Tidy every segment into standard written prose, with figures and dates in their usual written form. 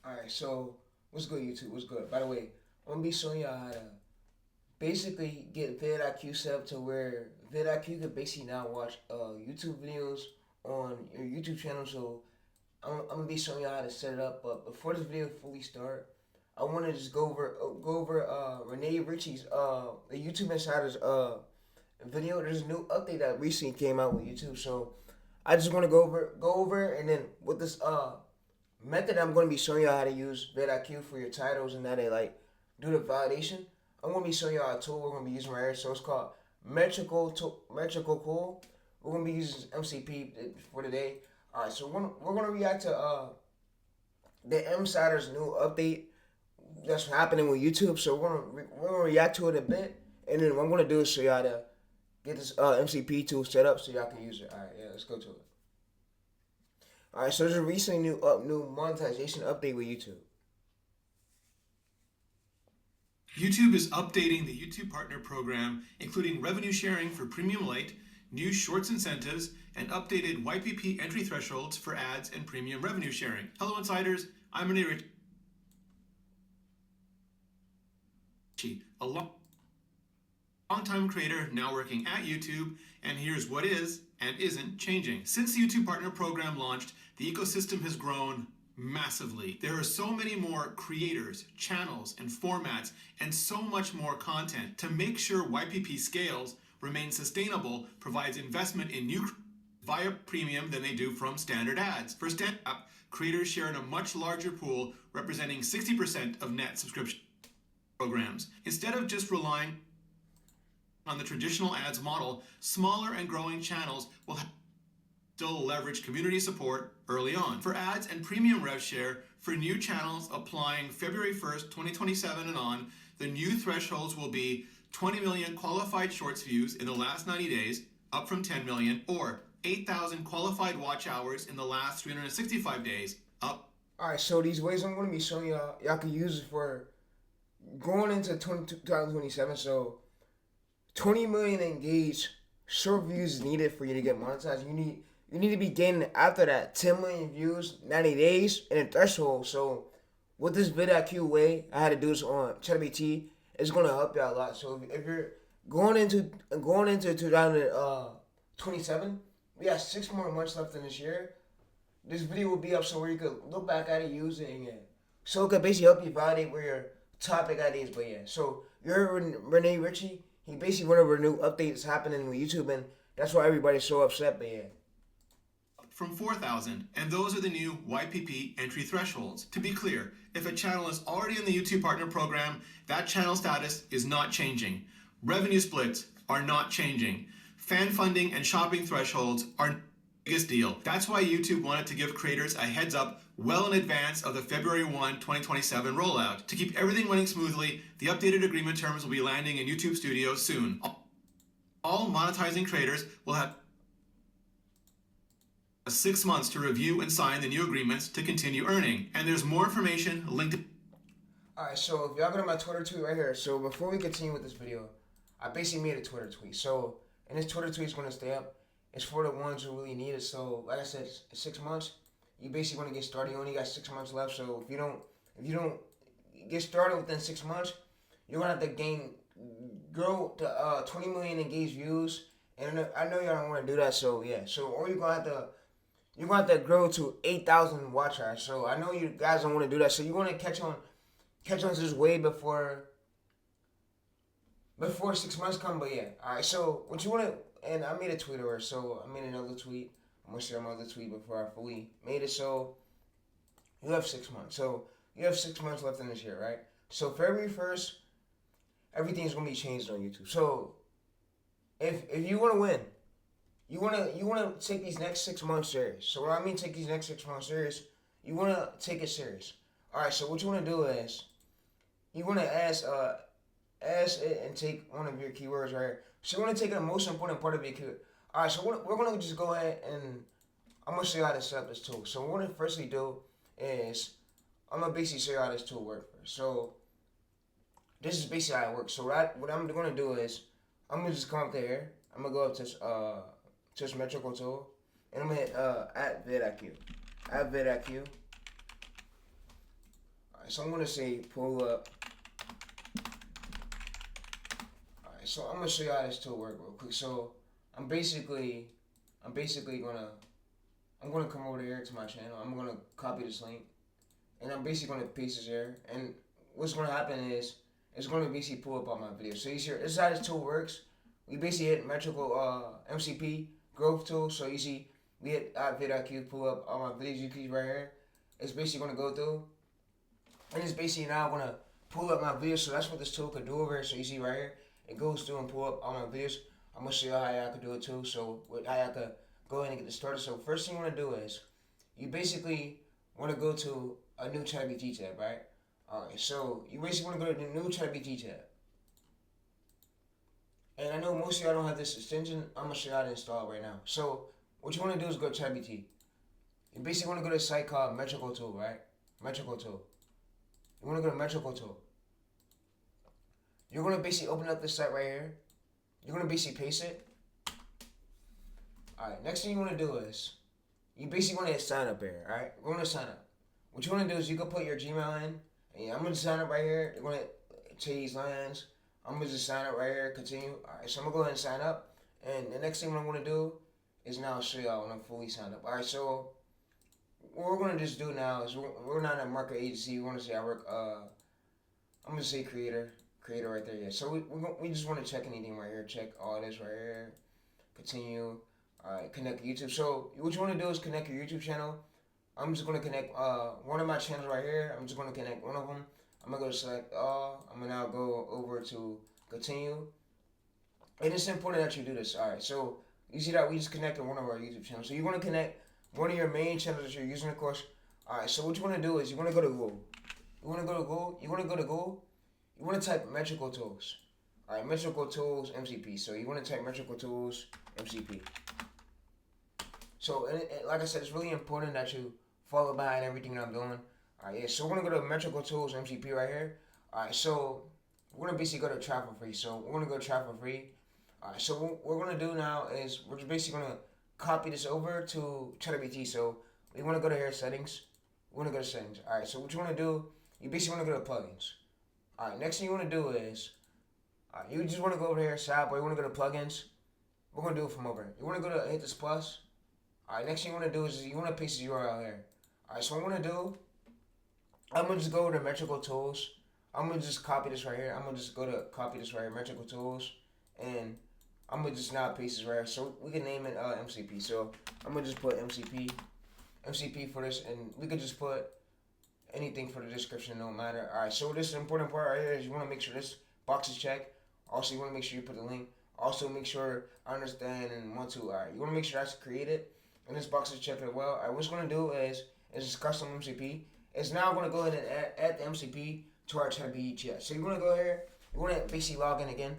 Alright, so what's good, YouTube? What's good? By the way, I'm gonna be showing y'all how to basically get vidIQ set up to where vidIQ could basically now watch YouTube videos on your YouTube channel. So I'm gonna be showing y'all how to set it up. But before this video fully start, I want to just go over Renee Ritchie's the YouTube Insider's video. There's a new update that recently came out with YouTube. So I just want to go over and then with this method I'm going to be showing y'all how to use vidIQ for your titles and how to do the validation. I'm going to be showing y'all a tool we're going to be using right here. So it's called Metricool. We're going to be using MCP for today. Alright, so we're going to react to the Insider's new update that's happening with YouTube. So we're gonna react to it a bit, and then what I'm going to do is show y'all how to get this MCP tool set up so y'all can use it. Alright, yeah, let's go to it. Alright, so there's a recently new monetization update with YouTube. YouTube is updating the YouTube Partner Program, including revenue sharing for Premium Lite, new Shorts incentives, and updated YPP entry thresholds for ads and premium revenue sharing. Hello, Insiders. I'm Renee Ritchie, a long-time creator now working at YouTube, and here's what is and isn't changing. Since the YouTube Partner Program launched, the ecosystem has grown massively. There are so many more creators, channels, and formats, and so much more content. To make sure YPP scales, remains sustainable, provides investment in new via premium than they do from standard ads. For standard app, creators share in a much larger pool, representing 60% of net subscription programs. Instead of just relying on the traditional ads model, smaller and growing channels will still leverage community support early on. For ads and premium rev share, for new channels applying February 1st, 2027 and on, the new thresholds will be 20 million qualified Shorts views in the last 90 days, up from 10 million, or 8,000 qualified watch hours in the last 365 days, up. Alright, so these ways I'm going to be showing y'all can use it for going into 2027. So 20 million engaged short views is needed for you to get monetized. You need to be gaining after that 10 million views, 90 days, and a threshold. So with this vidIQ way, I had to do this on ChatGPT. It's gonna help you out a lot. So if you're going into 2027, we got 6 more months left in this year. This video will be up somewhere you could look back at it, use it, and yeah. So it could basically help you validate where your topic ideas. But yeah, so you heard Renee Ritchie. He basically went over new updates happening with YouTube, and that's why everybody's so upset. But yeah. From 4,000, and those are the new YPP entry thresholds. To be clear, if a channel is already in the YouTube Partner Program, that channel status is not changing. Revenue splits are not changing. Fan funding and shopping thresholds are the biggest deal. That's why YouTube wanted to give creators a heads up well in advance of the February 1, 2027 rollout. To keep everything running smoothly, the updated agreement terms will be landing in YouTube Studios soon. All monetizing creators will have 6 months to review and sign the new agreements to continue earning. And there's more information linked. Alright, so if y'all go to my Twitter tweet right here. So before we continue with this video, I basically made a Twitter tweet. So, and this Twitter tweet is going to stay up. It's for the ones who really need it. So, like I said, it's 6 months. You basically want to get started. You only got 6 months left. So if you don't get started within 6 months, you're gonna have to grow to 20 million engaged views. And I know y'all don't want to do that. So yeah. So or you're gonna have to grow to 8,000 watch hours. So I know you guys don't want to do that. So you want to catch on to this way before 6 months come. But yeah, all right. So what you want to, and I made a tweet over. So I made another tweet. I'm gonna share my other tweet before I fully made it. So you have 6 months. So you have 6 months left in this year, right? So February 1st, everything's gonna be changed on YouTube. So if you want to win. You wanna take these next 6 months serious. So what I mean take these next 6 months serious, you wanna take it serious. Alright, so what you wanna do is you wanna ask it and take one of your keywords right here. So you wanna take the most important part of your keyword. Alright, so we're gonna just go ahead and I'm gonna show you how to set up this tool. So what we're gonna firstly do is I'm gonna basically show you how this tool works first. So this is basically how it works. So what I'm gonna do is I'm gonna just come up to here. I'm gonna go up to this Metricool tool, and I'm gonna hit @vidIQ. Alright, so I'm gonna say pull up. Alright, so I'm gonna show you how this tool works real quick. So I'm basically gonna come over here to my channel. I'm gonna copy this link, and I'm basically gonna paste this here. And what's gonna happen is it's gonna basically pull up all my videos. So you see, this is how this tool works. We basically hit Metricool MCP growth tool. So you see, we hit vidIQ pull up all my videos. You can right here. It's basically gonna go through, and it's basically now gonna pull up my videos. So that's what this tool could do over here. So you see right here, it goes through and pull up all my videos. I'm gonna show you how y'all could do it too. So how y'all could go ahead and get this started. So first thing you wanna do is you basically wanna go to a new ChatGPT tab, right? Alright, so you basically wanna go to the new ChatGPT tab. And I know most of y'all don't have this extension. I'm gonna show you how to install it right now. So what you wanna do is go to ChatGPT. You basically wanna go to a site called Metricool Tool, right? Metricool Tool. You wanna go to Metricool Tool. You're gonna basically open up this site right here. You're gonna basically paste it. Alright, next thing you wanna do is you basically wanna hit sign up here, alright? We're gonna sign up. What you wanna do is you can put your Gmail in. And I'm gonna sign up right here. You're gonna TayReese lines. I'm gonna just sign up right here, continue. Alright, so I'm gonna go ahead and sign up. And the next thing I'm gonna do is now show y'all when I'm fully signed up. Alright, so what we're gonna just do now is we're not a market agency. We wanna say I work I'm gonna say creator right there, yeah. So we just wanna check anything right here. Check all this right here. Continue. Alright, connect YouTube. So what you wanna do is connect your YouTube channel. I'm just gonna connect one of my channels right here. I'm just gonna connect one of them. I'm gonna go to select all. I'm gonna now go over to continue. And it's important that you do this. Alright, so you see that we just connected one of our YouTube channels. So you wanna connect one of your main channels that you're using, of course. Alright, so what you wanna do is you wanna go to Google. You wanna go to Google. You wanna type Metricool Tools. Alright, Metricool Tools MCP. So you wanna type Metricool Tools MCP. So and like I said, it's really important that you follow behind everything that I'm doing. Alright, yeah, so we're gonna go to Metricool Tools MCP right here. Alright, so we're gonna basically go to try for free. So we're gonna go try for free. Alright, so what we're gonna do now is we're just basically gonna copy this over to ChatGPT. So we wanna go to here settings. We wanna go to settings. Alright, so what you wanna do, you basically wanna go to plugins. Alright, next thing you wanna do is you just wanna go over here, sidebar, you wanna go to plugins. We're gonna do it from over here. You wanna go to hit this plus. Alright, next thing you wanna do is you wanna paste the URL here. Alright, so what I'm gonna do, I'm gonna just go to Metricool Tools. I'm gonna just copy this right here. I'm gonna just go to copy this right here, Metricool Tools, and I'm gonna just now paste this right here. So we can name it MCP. So I'm gonna just put MCP for this, and we could just put anything for the description, no matter. Alright, so this important part right here is you wanna make sure this box is checked. Also, you wanna make sure you put the link. Also, make sure I understand and want to. Alright, you wanna make sure that's created, and this box is checked as well. Alright, what's gonna do is this custom MCP. It's now going to go ahead and add the MCP to our ChatGPT chat. So you're going to go here, you want to basically log in again,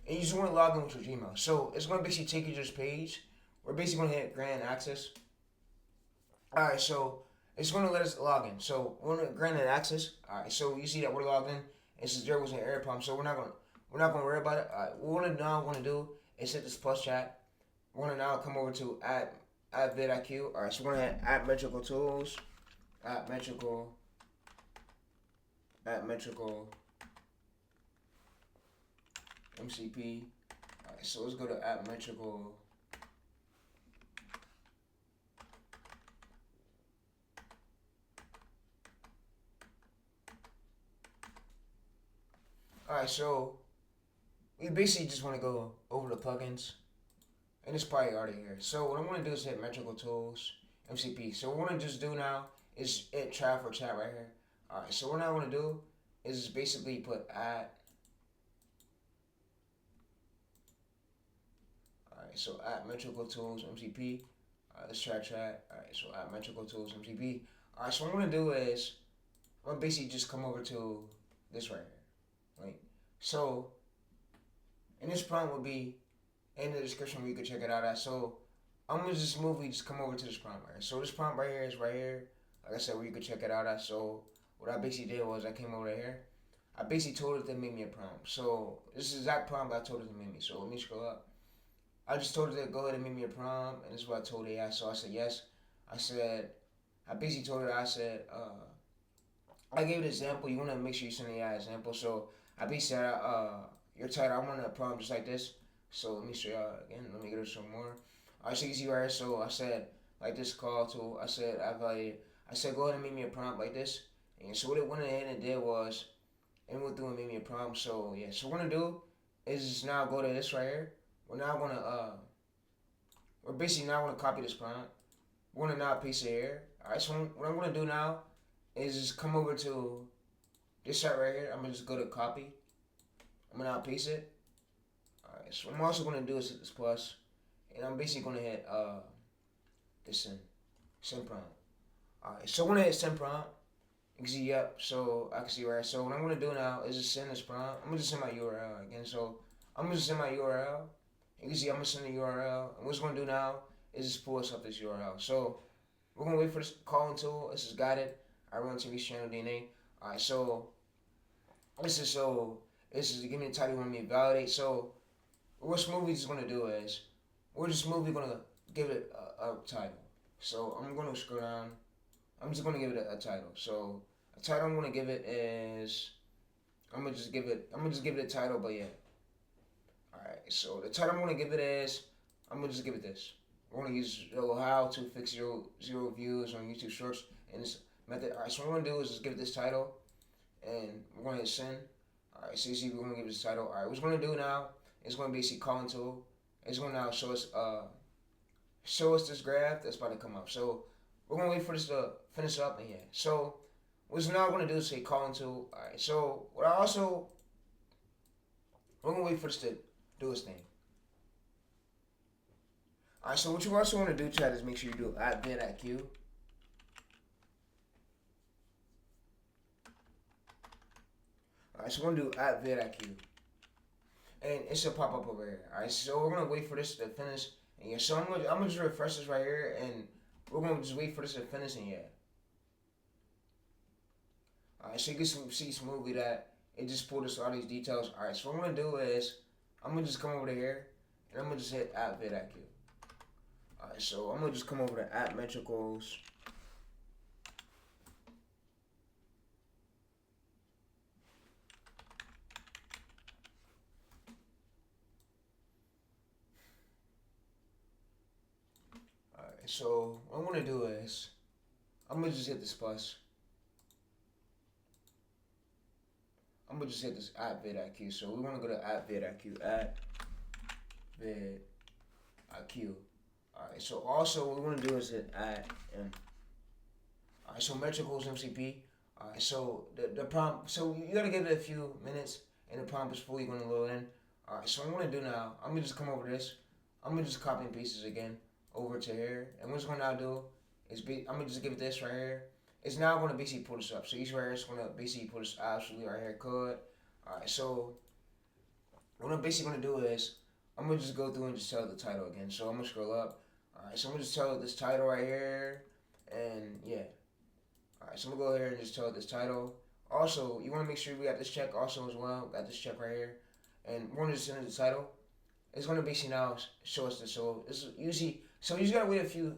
and you just want to log in with your Gmail. So it's going to basically take you to this page. We're basically going to hit grant access. Alright, so it's going to let us log in. So we're going to grant access. Alright, so you see that we're logged in. It says there was an error problem, so we're not going to worry about it. Alright, what we're now going to do is hit this plus chat. We're going to now come over to add vidIQ. Alright, so we're going to add Metricool Tools. At Metricool MCP. Alright, so let's go to at Metricool. Alright, so we basically just want to go over the plugins, and it's probably already here. So what I'm going to do is hit Metricool Tools MCP. So what we're going to just do now is it try for chat right here. Alright, so what I want to do is just basically put at. Alright, so at Metricool Tools MCP. Alright, let's try chat. Alright, so at Metricool Tools MCP. Alright, so what I'm going to do is I'm going to basically just come over to this right here. Right? So, and this prompt will be in the description where you can check it out at. So, I'm going to just come over to this prompt right here. So, this prompt right here is right here. Like I said, where you could check it out at. So what I basically did was I came over here. I basically told it to make me a prompt. So this is the exact prompt I told it to make me. So let me scroll up. I just told it to go ahead and make me a prompt, and this is what I told it. So I said yes. I basically told it. I said I gave an example. You want to make sure you send the AI example. So I basically said, your title, I want a prompt just like this. So let me show y'all again. Let me get it some more. Alright, so you can see right here. So I said, like this call to, I said, I said, go ahead and make me a prompt like this. And so what it went ahead and did was, it went through and made me a prompt. So yeah, so what we're gonna do is just now go to this right here. We're now gonna, we're basically now gonna copy this prompt. We're gonna now paste it here. Alright, so what I'm gonna do now is just come over to this site right here. I'm gonna just go to copy. I'm gonna now paste it. Alright, so what I'm also gonna do is hit this plus, and I'm basically gonna hit this send prompt. Alright, so when I hit send prompt, you can see yep. So I can see right. So what I'm gonna do now is just send this prompt. I'm gonna just send my URL again. So I'm gonna just send my URL. You can see I'm gonna send the URL, and what's gonna do now is just pull us up this URL. So we're gonna wait for this calling tool. This is guided. I run TayReese channel DNA. Alright, so this is give me the title you want me to validate. So what Smoothie is gonna do is we're just Smoothie gonna give it a title. So I'm gonna scroll down. I'm just gonna give it a title. So a title I'm gonna give it is I'm gonna just give it a title, but yeah. Alright, so the title I'm gonna give it is I'm gonna just give it this. We're gonna use how to fix zero views on YouTube Shorts in this method. Alright, so what we're gonna do is just give it this title, and we're gonna hit send. Alright, so you see we're gonna give it this title. Alright, what it's gonna do now is gonna basically call into. It's gonna now show us this graph that's about to come up. So we're gonna wait for this to finish up, and yeah. So what's now gonna do is say call into. Alright, so we're gonna wait for this to do its thing. Alright, so what you also want to do, chat, is make sure you do @vidIQ. Alright, so we're gonna do @vidIQ, and it should pop up over here. Alright, so we're gonna wait for this to finish, and yeah. So I'm gonna just refresh this right here, and we're gonna just wait for this to finish, and yeah. Alright, so you can see smoothly that it just pulled us all these details. Alright, so what I'm gonna do is I'm gonna just come over to here, and I'm gonna just hit @vidIQ. Alright, so I'm gonna just come over to @Metricools. Alright, so what I'm gonna do is I'm gonna just hit this plus. I'm gonna just hit this @vidIQ. So we wanna go to @vidIQ, @vidIQ. Alright, so also what we want to do is hit @M. Alright, so Metricool MCP. Alright, so the prompt, so you gotta give it a few minutes, and the prompt is fully gonna load in. Alright, so what I'm gonna do now, I'm gonna just come over this. I'm gonna just copy and paste this again over to here, and what it's gonna now do is I'm gonna just give it this right here. It's now gonna basically pull this up. So each right here is gonna basically pull this absolutely right here code. Alright, so what I'm basically gonna do is I'm gonna just go through and just tell the title again. So I'm gonna scroll up. Alright, so I'm gonna just tell it this title right here, and yeah. Alright, so I'm gonna go here and just tell it this title. Also, you wanna make sure we got this check also as well. Got this check right here, and we're gonna just send it the title. It's gonna basically now show us this. So this is usually, so you just gotta wait a few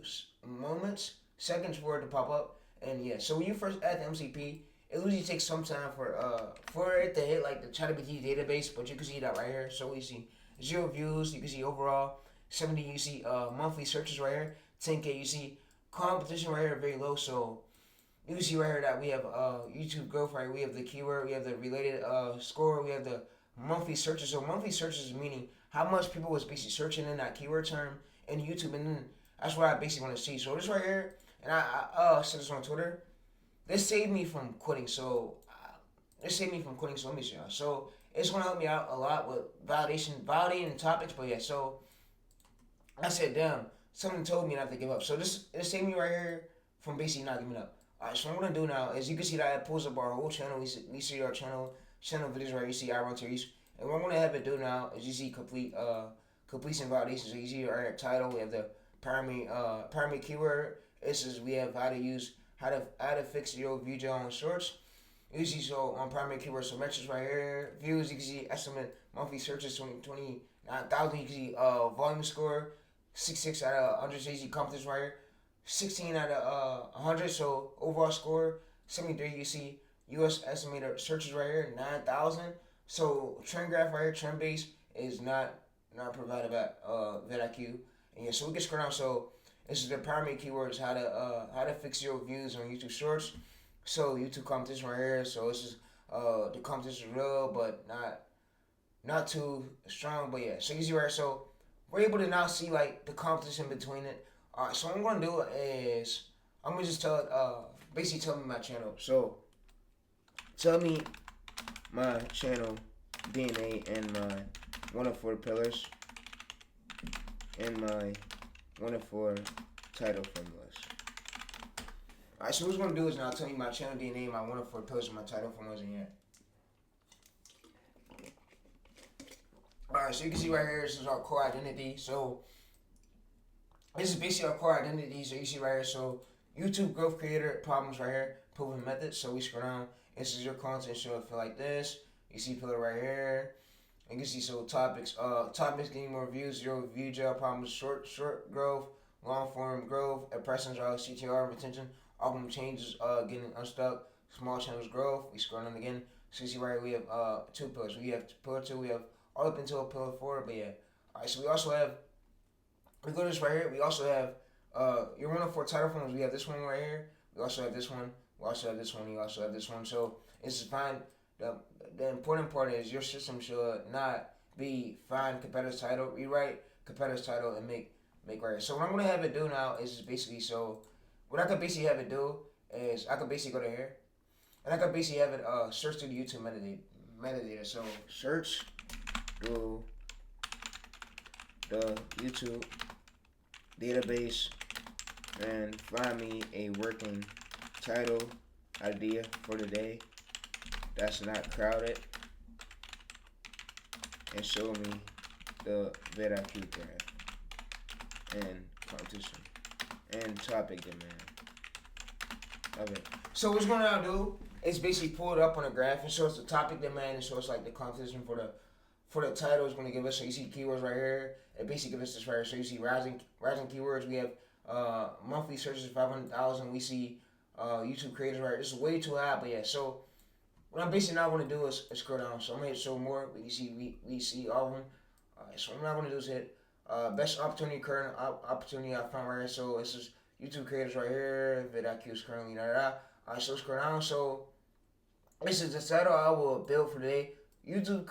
seconds for it to pop up, and yeah. So when you first add the MCP, it usually takes some time for it to hit like the ChatGPT database, but you can see that right here. So you see 0 views. You can see overall 70. You see monthly searches right here, 10K. You see competition right here very low. So you see right here that we have YouTube growth right here. We have the keyword. We have the related score. We have the monthly searches. So monthly searches meaning how much people was basically searching in that keyword term in YouTube, and then that's what I basically want to see. So this right here, and I said this on Twitter. This saved me from quitting. So let me show y'all. So it's gonna help me out a lot with validating topics. But yeah, so I said, damn, something told me not to give up. So this saved me right here from basically not giving up. Alright, so what I'm gonna do now is you can see that it pulls up our whole channel. We see our channel videos right. You see I run TayReese, and what I'm gonna have it do now is you see completion validation. So you see our title. We have the primary keyword. This is we have how to fix your view on shorts. You see so on primary keyword so metrics right here. Views, you can see estimate monthly searches 29,000. You can see volume score 66 out of 100. So you see competition right here. 16 out of 100. So overall score 73. You see US estimated searches right here, 9,000. So trend graph right here, trend base is not provided by vidIQ. And yeah, so we can scroll down. So this is the primary keywords, how to fix your views on YouTube Shorts. So YouTube competition right here. So this is the competition is real, but not too strong. But yeah, so easy right. So we're able to now see like the competition between it. All right, so what I'm gonna do is I'm gonna just basically tell me my channel. So tell me my channel DNA and my one of four pillars and my one of four title formulas. Alright, so what I'm gonna do is now tell you my channel DNA, my one of four pillars, and my title formulas in here. Alright, so you can see right here, this is our core identity. So this is basically our core identity. So you see right here, so YouTube growth creator problems right here, proven methods. So we scroll down. This is your content should feel like this. You see pillar right here. And you can see so topics getting more views, zero view gel problems, short growth, long form growth, impressions, CTR, retention, album changes, getting unstuck, small channels growth. We scroll down again. So you see right here we have two pillars. We have pillar 2, we have all up until pillar 4, but yeah. Alright, so we also have, we go to this right here, we also have your one of four title forms. We have this one right here, we also have this one, we also have this one, you also have this one. So this is fine. The important part is your system should not be find competitor's title, rewrite competitor's title, and make right. So what I'm gonna have it do now is basically, so what I could basically have it do is I could basically go to here and I could basically have it search through the YouTube metadata. So search through the YouTube database and find me a working title idea for the day that's not crowded, and show me the vidIQ graph and competition and topic demand. Okay. So what's going to do is basically pull it up on a graph and show us the topic demand and show us like the competition for the title is going to give us. So you see keywords right here. It basically gives us this right here. So you see rising keywords. We have monthly searches 500,000. We see YouTube creators right here. This is way too high, but yeah. So what I'm basically not going to do is scroll down. So I'm going to hit show more. But you see, we see all of them. Alright, so what I'm not going to do is hit best opportunity, current opportunity I found right here. So this is YouTube creators right here. vidIQ is currently Alright, so scroll down. So this is the title I will build for today. YouTube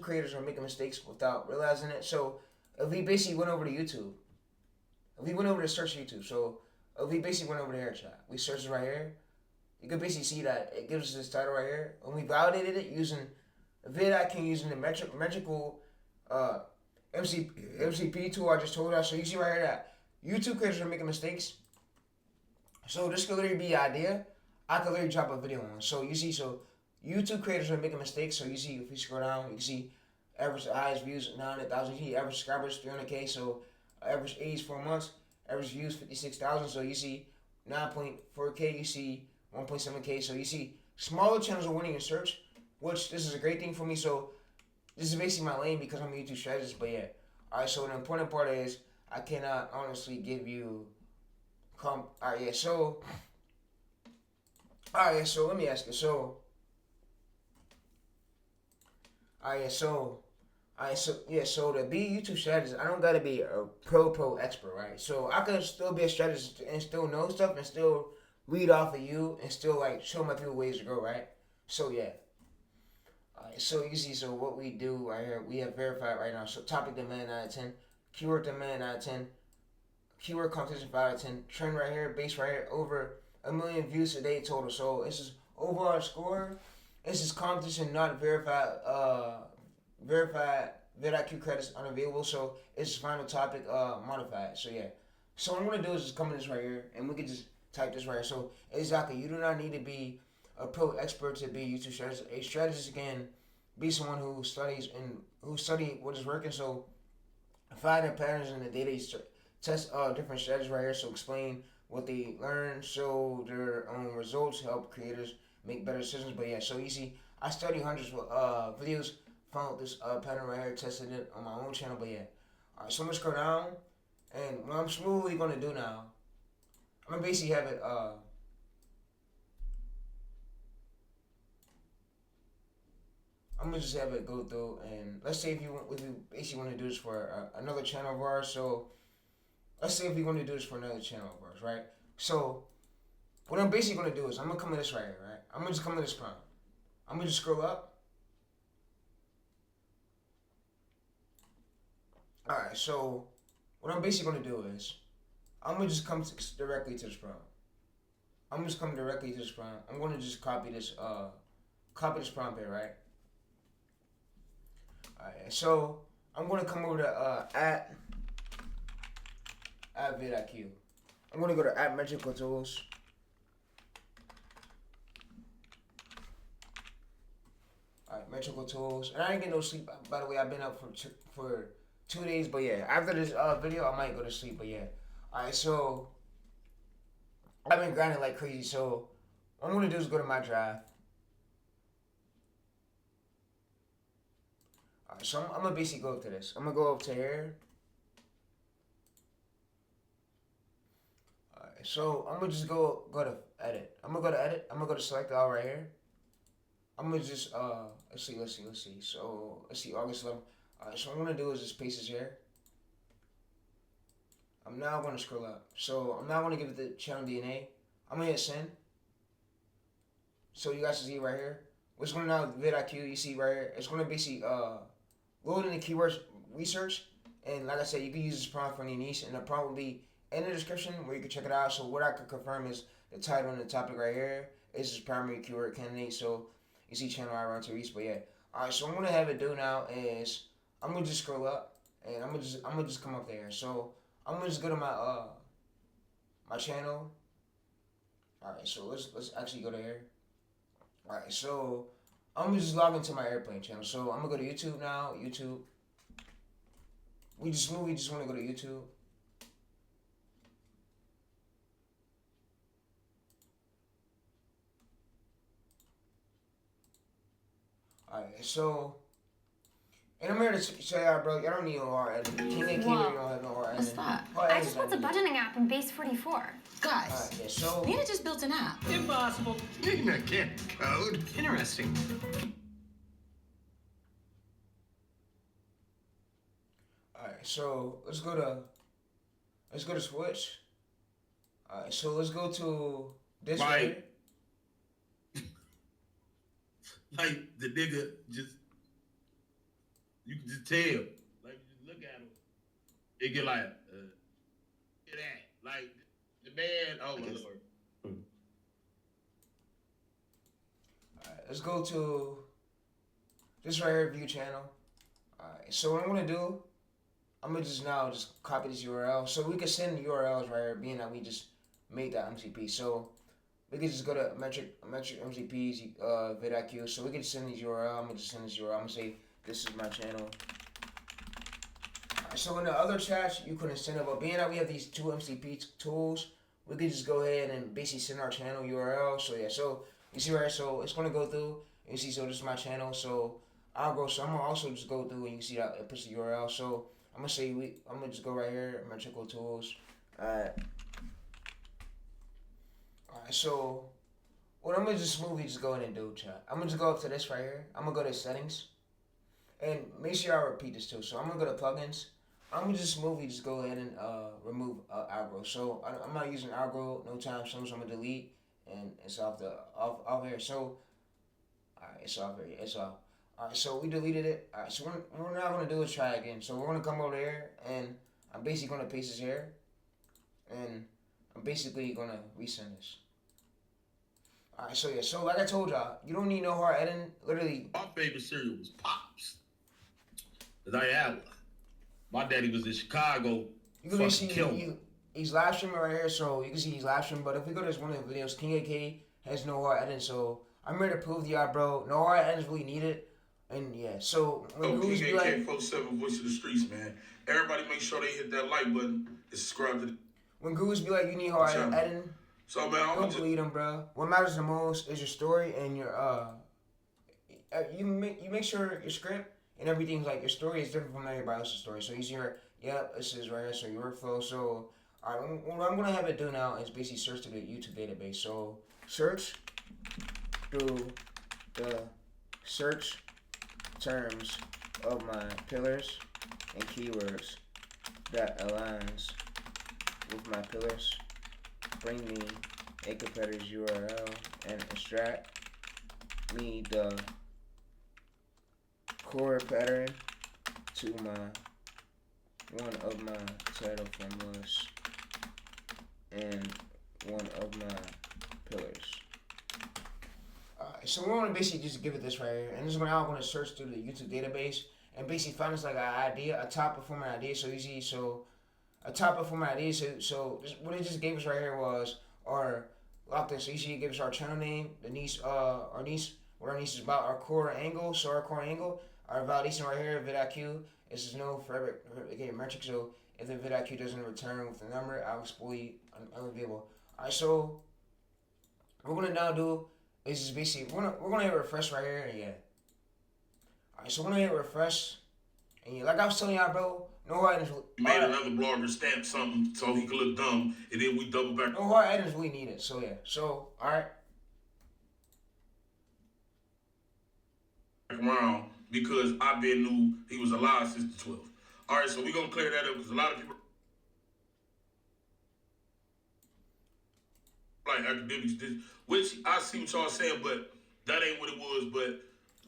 creators are making mistakes without realizing it. So if we basically went over to YouTube, if we went over to search YouTube, so if we basically went over to here, chat, we searched it right here. You can basically see that it gives us this title right here. When we validated it using vidIQ using the Metricool MCP tool I just told us. So you see right here that YouTube creators are making mistakes. So this could literally be an idea. I could literally drop a video on. So you see, so YouTube creators are making mistakes. So you see, if we scroll down, you can see average eyes views 900,000. You see average subscribers 300K. So average age 4 months. Average views 56,000. So you see 9.4K. You see 1.7K. So you see smaller channels are winning in search, which this is a great thing for me. So this is basically my lane because I'm a YouTube strategist. But yeah, all right. So the important part is I cannot honestly give you. All right, yeah. So, all right, yeah. So let me ask you. So, all right, yeah. So, all right, so yeah. So to be a YouTube strategist, I don't gotta be a pro expert, right? So I could still be a strategist and still know stuff and still read off of you and still like show my people ways to grow, right? So yeah. Alright, so you see, so what we do right here, we have verified right now. So topic demand 9 out of 10, keyword demand 9 out of 10, keyword competition 5 out of 10, trend right here, base right here, over 1 million views a day total. So this is overall score. This is competition not verified. Verified vidIQ credits unavailable. So it's final topic modified. So yeah. So what I'm gonna do is just come in this right here, and we can just type this right here. So exactly, you do not need to be a pro expert to be a YouTube strategist. A strategist can be someone who studies what is working. So find the patterns in the data, test different strategies right here. So explain what they learn, show their own results, help creators make better decisions. But yeah, so you see, I study hundreds of videos, found this pattern right here, tested it on my own channel. But yeah, all right. So I'm gonna scroll down, and what I'm smoothly gonna do now, I'm gonna basically have it I'm gonna just have it go through, and let's say if you basically want to do this for another channel of ours. So let's say if we want to do this for another channel of ours, right? So what I'm basically gonna do is I'm gonna come to this right here, right? I'm gonna just come to this prompt. I'm gonna just scroll up. All right. So what I'm basically gonna do is I'm gonna just come directly to this prompt. I'm just coming directly to this prompt. I'm gonna just copy this prompt here, right? Alright, so I'm gonna come over to at vidIQ. I'm gonna go to at Metricool Tools. Alright, Metricool Tools. And I ain't getting no sleep, by the way. I've been up for 2 days, but yeah, after this video I might go to sleep, but yeah. Alright, so I've been grinding like crazy, so what I'm gonna do is go to my drive. Alright, so I'm gonna basically go up to this. I'm gonna go up to here. Alright, so I'm gonna just go to edit. I'm gonna go to edit. I'm gonna go to select all right here. I'm gonna just let's see. So let's see, August 11th. Alright, so what I'm gonna do is just paste this here. I'm now gonna scroll up. So I'm now gonna give it the channel DNA. I'm gonna hit send. So you guys can see right here. What's going on with vidIQ, you see right here. It's gonna basically load in the keywords research, and like I said, you can use this prompt for any niche, and the prompt will be in the description where you can check it out. So what I could confirm is the title and the topic right here is his primary keyword candidate. So you see channel I run TayReese, but yeah. Alright, so I'm gonna have it do now is I'm gonna just scroll up, and I'm gonna just come up there. So I'm gonna just go to my my channel. Alright, so let's actually go to here. Alright, so I'm gonna just log into my airplane channel. So I'm gonna go to YouTube now. YouTube. We just want to go to YouTube. Alright, so and I'm here to say, bro, y'all don't need no hard editing. King and King, you don't have no hard editing. What's that? I just built a budgeting app in Base 44. Guys, Alright, yeah, so Nina just built an app. Impossible. Nina can't code. Interesting. alright, so let's go to Switch. Alright, so let's go to this Right. right here. Like the nigga just, you can just tell. Like you just look at him, it get like, get that. Like the man, oh my lord. Alright, let's go to this right here, view channel. Alright, so what I'm gonna do, I'm gonna just copy this URL. So we can send URLs right here, being that we just made that MCP. So we can just go to Metric MCP's vidIQ. So we can send these URL. I'm gonna just send this URL. I'm gonna say this is my channel. Alright, so in the other chats you couldn't send it, but being that we have these two MCP tools, we could just go ahead and basically send our channel URL. So yeah, so you see right here, so it's gonna go through. You see, so this is my channel. So I'm gonna also just go through, and you can see that it puts the URL. So I'm gonna just go right here, Metricool Tools. Alright, so what I'm gonna just smoothly just go in and do, chat. I'm gonna just go up to this right here. I'm gonna go to settings, and make sure I repeat this too. So I'm gonna go to plugins. I'm gonna just smoothly just go ahead and remove algo. So I'm not using algo no time soon. So I'm gonna delete, and it's off here. So alright, it's off here. It's off. Alright, so we deleted it. Alright, so what we're now gonna do is try again. So we're gonna come over here, and I'm basically gonna paste this here, and I'm basically gonna resend this. Alright, so yeah, so like I told y'all, you don't need no hard editing. Literally, My favorite cereal was Pops. 'Cause I had one. My daddy was in Chicago. you can see he's live streaming right here, so you can see he's live streaming. But if we go to this one of the videos, King AK has no hard editing, so I'm here to prove to y'all, bro, no hard editing is really needed. And yeah, so when Goose be King like, AK 47 Voice of the Streets, man. Everybody make sure they hit that like button and subscribe to the when Goose be like, you need hard channel. editing, So man, I'm don't just believe him, bro. What matters the most is your story and your you make sure your script and everything's like your story is different from everybody else's story. So he's your this is right here, so your workflow. So what I'm gonna have it do now is basically search through the YouTube database. So search through the search terms of my pillars and keywords that aligns with my pillars. Bring me a competitor's URL and extract me the core pattern to one of my title formulas and one of my pillars. So we're gonna basically just give it this right here, and this is when I'm gonna search through the YouTube database and basically find us like an idea, a top performing idea. So easy. So a top performing idea. So what it just gave us right here was our lock this. So you see, it gives us our channel name, the niche, our niche, what our niche is about, our core angle. So our core angle, our validation right here, vidIQ. This is no forever metric. So if the vidIQ doesn't return with the number, I'll exploit unavailable. Alright, so what we're gonna now do is just basically we're gonna hit refresh right here, and yeah. Alright, so we're gonna hit refresh, and yeah, like I was telling y'all, bro, no hard items. He made another blogger stamp something so he could look dumb, and then we double back. No hard items really needed. So yeah, so alright. Around because I been knew he was alive since the 12th. All right, so we gonna clear that up because a lot of people like academics, which I see what y'all saying, but that ain't what it was. But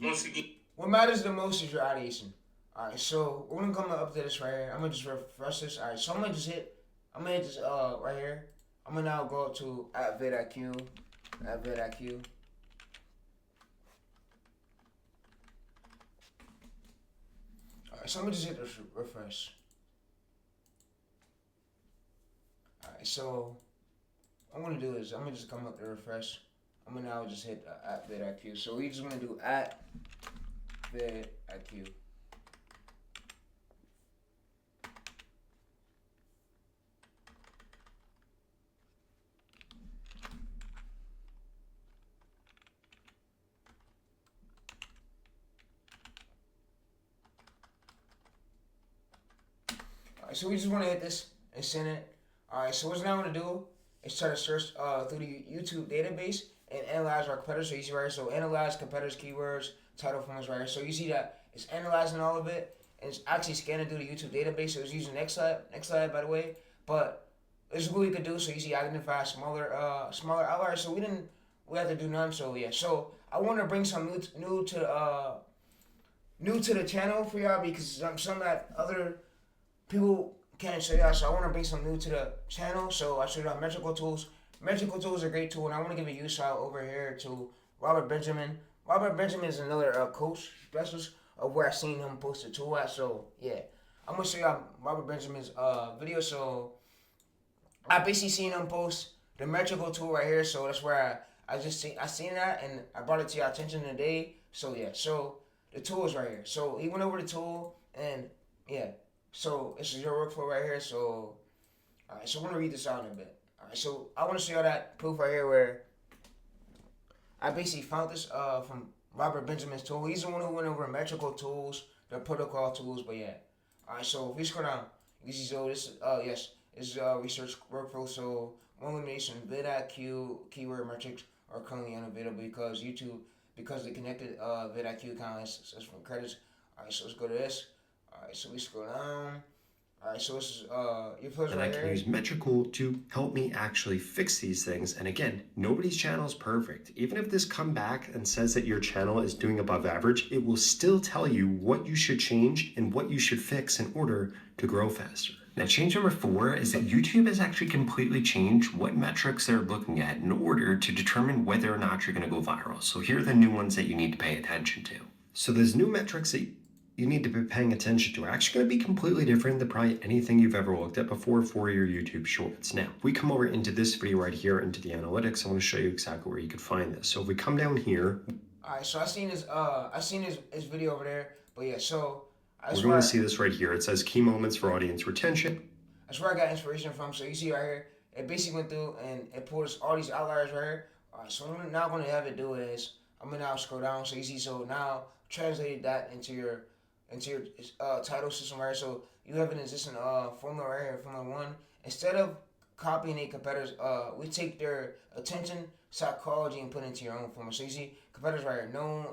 once again, what matters the most is your ideation. Alright, so we're gonna come up to this right here. I'm gonna just refresh this. Alright, so I'm gonna just hit right here. I'm gonna now go up to @vidIQ. Alright, so I'm gonna just hit this refresh. Alright, so what I'm gonna do is I'm gonna just come up to refresh. I'm gonna now just hit @vidIQ. So we just gonna do @vidIQ. Alright, so we just want to hit this and send it. Alright, so what's now going to do is try to search through the YouTube database and analyze our competitors. So you see right here, so analyze competitors, keywords, title forms right here. So you see that it's analyzing all of it, and it's actually scanning through the YouTube database. So it's using NextLab by the way. But this is what we could do. So you see identify smaller outliers. So we have to do none. So yeah, so I want to bring some new to the channel for y'all, because some that other people can't show y'all, so I want to bring some new to the channel. So I showed y'all Metricool tools. Metricool tools are a great tool, and I want to give a use out over here to Robert Benjamin. Robert Benjamin is another coach specialist of where I seen him post a tool at. So yeah, I'm gonna show y'all Robert Benjamin's video. So I basically seen him post the Metricool tool right here. So that's where I seen that, and I brought it to your attention today. So yeah, so the tool is right here. So he went over the tool, and yeah. So this is your workflow right here. So, alright, so I'm gonna read this out in a bit. Alright, so I want to show you that proof right here where I basically found this from Robert Benjamin's tool. He's the one who went over Metricool tools, the protocol tools. But yeah, alright. So if we scroll down, you see, so this is research workflow. So one elimination, vidIQ keyword metrics are currently unavailable because the connected vidIQ account is from credits. Alright, so let's go to this. Alright, so we scroll down. Alright, so this is your post and right I can here. use Metricool to help me actually fix these things. And again, nobody's channel is perfect. Even if this come back and says that your channel is doing above average, it will still tell you what you should change and what you should fix in order to grow faster. Now, change number 4 is that YouTube has actually completely changed what metrics they're looking at in order to determine whether or not you're going to go viral. So here are the new ones that you need to pay attention to. So there's new metrics that you need to be paying attention to are actually going to be completely different than probably anything you've ever looked at before for your YouTube shorts. Now, if we come over into this video right here into the analytics, I want to show you exactly where you could find this. So if we come down here, Alright, so I seen his video over there, but yeah, so we're going to see this right here. It says key moments for audience retention. That's where I got inspiration from. So you see right here, it basically went through and it pulled all these outliers right here. Alright, so what I'm now going to have it do is I'm gonna now scroll down. So you see, so now translated that into your title system right here. So you have an existing formula right here, formula 1. Instead of copying a competitor's, we take their attention psychology and put it into your own form. So you see competitors right here, known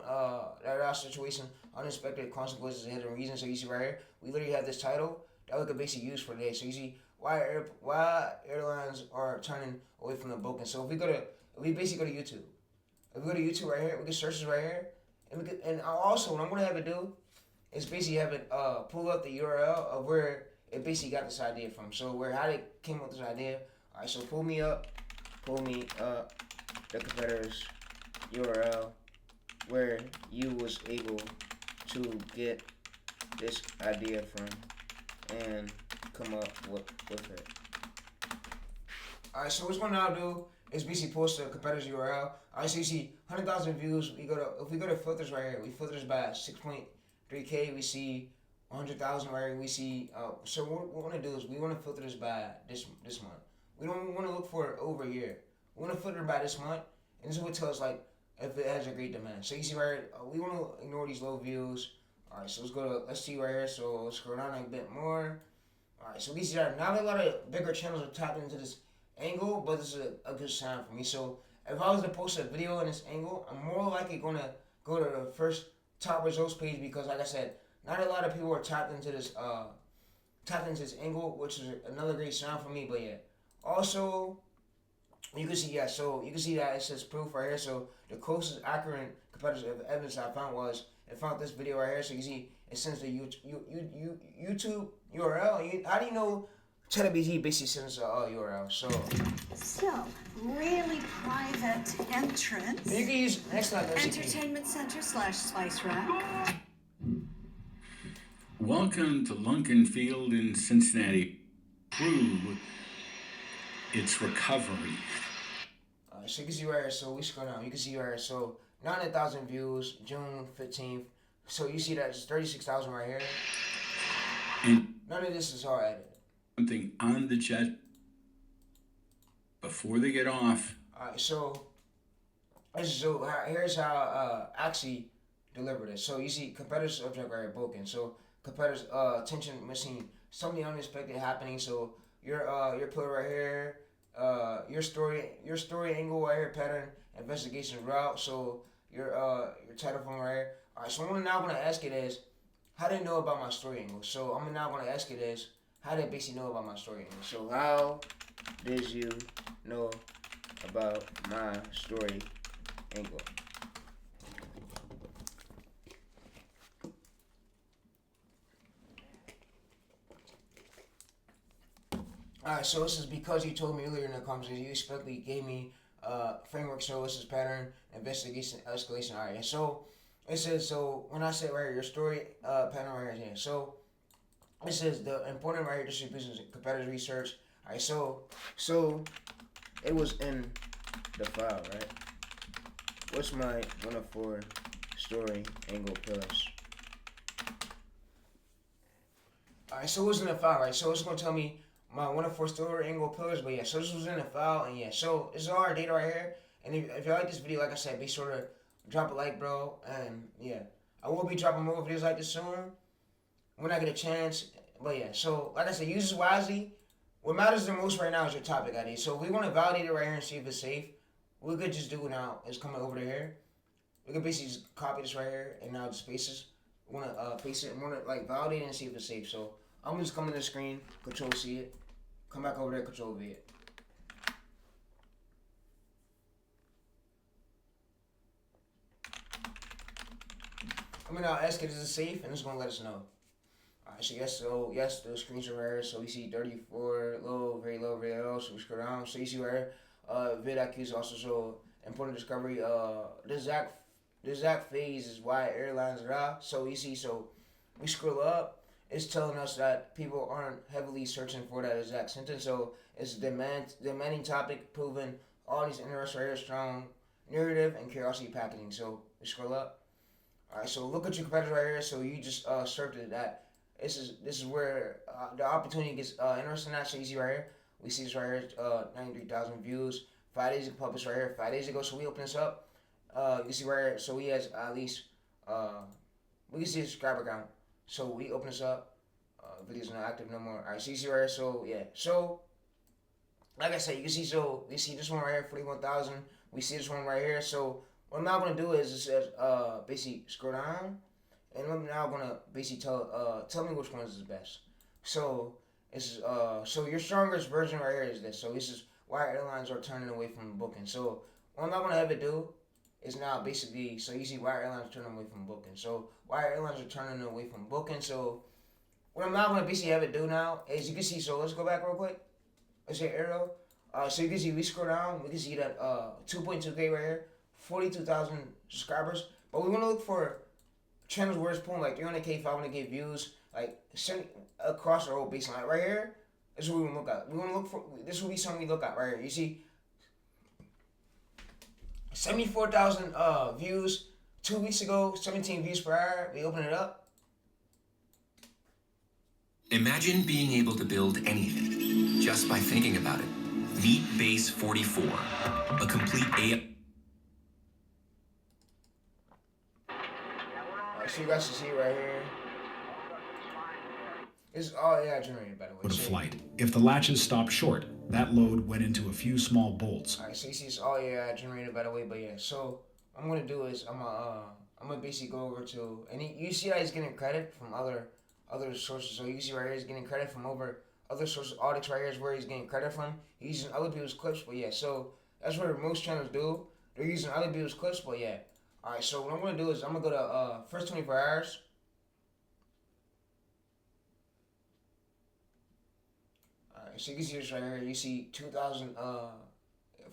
that situation, unexpected consequences and hidden reasons. So you see right here, we literally have this title that we could basically use for today. So you see why airlines are turning away from the booking. So if we basically go to YouTube. If we go to YouTube right here, we can search this right here, and also what I'm gonna have it do is basically have it pull up the URL of where it basically got this idea from. So how they came up with this idea. All right, so pull me up the competitor's URL where you was able to get this idea from and come up with it. Alright, so what's going to now do is basically post the competitor's URL. Alright, so you see 100,000 views. If we go to filters right here, we filters by 6.3K. We see 100,000 right here. We see so what we want to do is we want to filter this by this month. We don't want to look for it over a year. We want to filter by this month, and this is what tells like if it has a great demand. So you see right here, we want to ignore these low views. All right, so let's see right here. So let's scroll down a bit more. All right, so we see that now a lot of bigger channels are tapping into this angle, but this is a good sign for me. So if I was to post a video in this angle, I'm more likely gonna go to the first top results page because, like I said, not a lot of people are tapped into this angle, which is another great sign for me. But yeah, also you can see so you can see that it says proof right here. So the closest accurate competitive evidence I found was it found this video right here. So you can see it sends the YouTube URL. How do you know ChatGPT basically sends a URL? So really private entrance. you can use next slide. Entertainment Center / Spice Rack. Welcome to Lunken Field in Cincinnati. Prove its recovery. So you can see right here. So we scroll down. You can see right here. So 900,000 views, June 15th. So you see that it's 36,000 right here. And none of this is hard edited. Something on the chat before they get off. Alright, so here's how actually deliver this. So you see competitors subject right here, broken. So competitors attention missing, something unexpected happening. So your pillar right here, your story angle right here, pattern investigation route. So your title from right here. Alright, so what I'm now gonna ask it is, how do they know about my story angle? So I'm now gonna ask it is, how did they basically know about my story angle? So how did you know about my story angle? Alright, so this is because you told me earlier in the conversation, you explicitly gave me framework, so this is pattern, investigation, escalation. Alright, so it says, so when I say right here, your story pattern right here, so it says the important right here distributions, competitive research. Alright, so it was in the file, right? What's my 1 of 4 story angle pillars? Alright, so it was in the file, right? So it's gonna tell me my 1 of 4 story angle pillars, but yeah, so this was in the file, and yeah, so this is all our data right here. And if you like this video, like I said, be sure to drop a like, bro, and yeah, I will be dropping more videos like this soon when I get a chance. But yeah, so like I said, use this wisely. What matters the most right now is your topic ID. So if we want to validate it right here and see if it's safe, what we could just do now is come over to here. We could basically just copy this right here and now the spaces. We want to paste it and want to like validate it and see if it's safe. So I'm just coming to the screen, Control C it, come back over there, Control V it. I'm gonna ask it, is it safe? And it's gonna let us know. Alright, so yes, the screens are rare. So we see 34, low, very low, very low. So we scroll down. So you see right here, vidIQ is also so important discovery. The exact phase is why airlines are out. So you see, so we scroll up, it's telling us that people aren't heavily searching for that exact sentence. So it's demanding topic, proven all these interests right here, strong narrative and curiosity packaging. So we scroll up. Alright, so look at your competitors right here. So you just searched that. This is where the opportunity gets interesting. At. So you see right here, we see this right here, 93,000 views. 5 days ago, published right here. 5 days ago, so we open this up. You see right here, so he has at least we can see his subscriber count. So we open this up. Video's not active no more. Alright, so you see right here. So yeah, so like I said, you can see. So you see this one right here, 41,000. We see this one right here. So what I'm now gonna do is it says basically scroll down, and I'm now gonna basically tell me which one is the best. So it's so your strongest version right here is this. So this is why airlines are turning away from booking. So what I'm not gonna have it do is now basically, so you see why airlines are turning away from booking. So why airlines are turning away from booking. So what I'm now gonna basically have it do now is you can see. So let's go back real quick. Let's say arrow. So you can see we scroll down. We can see that 2.2K right here, 42,000 subscribers. But we want to look for channels where it's pulling like 300K, 500K views, like across the whole baseline. Like right here, this is what we want to look at. We want to look for, this will be something we look at right here. You see 74,000 views 2 weeks ago, 17 views per hour. We open it up. Imagine being able to build anything just by thinking about it. Meet Base 44, a complete AI. Alright, so you guys can see it right here. This is all AI generated, by the way. Go to flight. If the latches stopped short, that load went into a few small bolts. Alright, so you see it's all AI generated, by the way. But yeah, so what I'm gonna do is I'm gonna basically go over to, and you see that he's getting credit from other sources. So you see right here he's getting credit from over other sources. Audits right here is where he's getting credit from. He's using other people's clips, but yeah, so that's what most channels do. They're using other people's clips, but yeah. Alright, so what I'm gonna do is I'm gonna go to first 24 hours. Alright, so you can see this right here. You see 2,000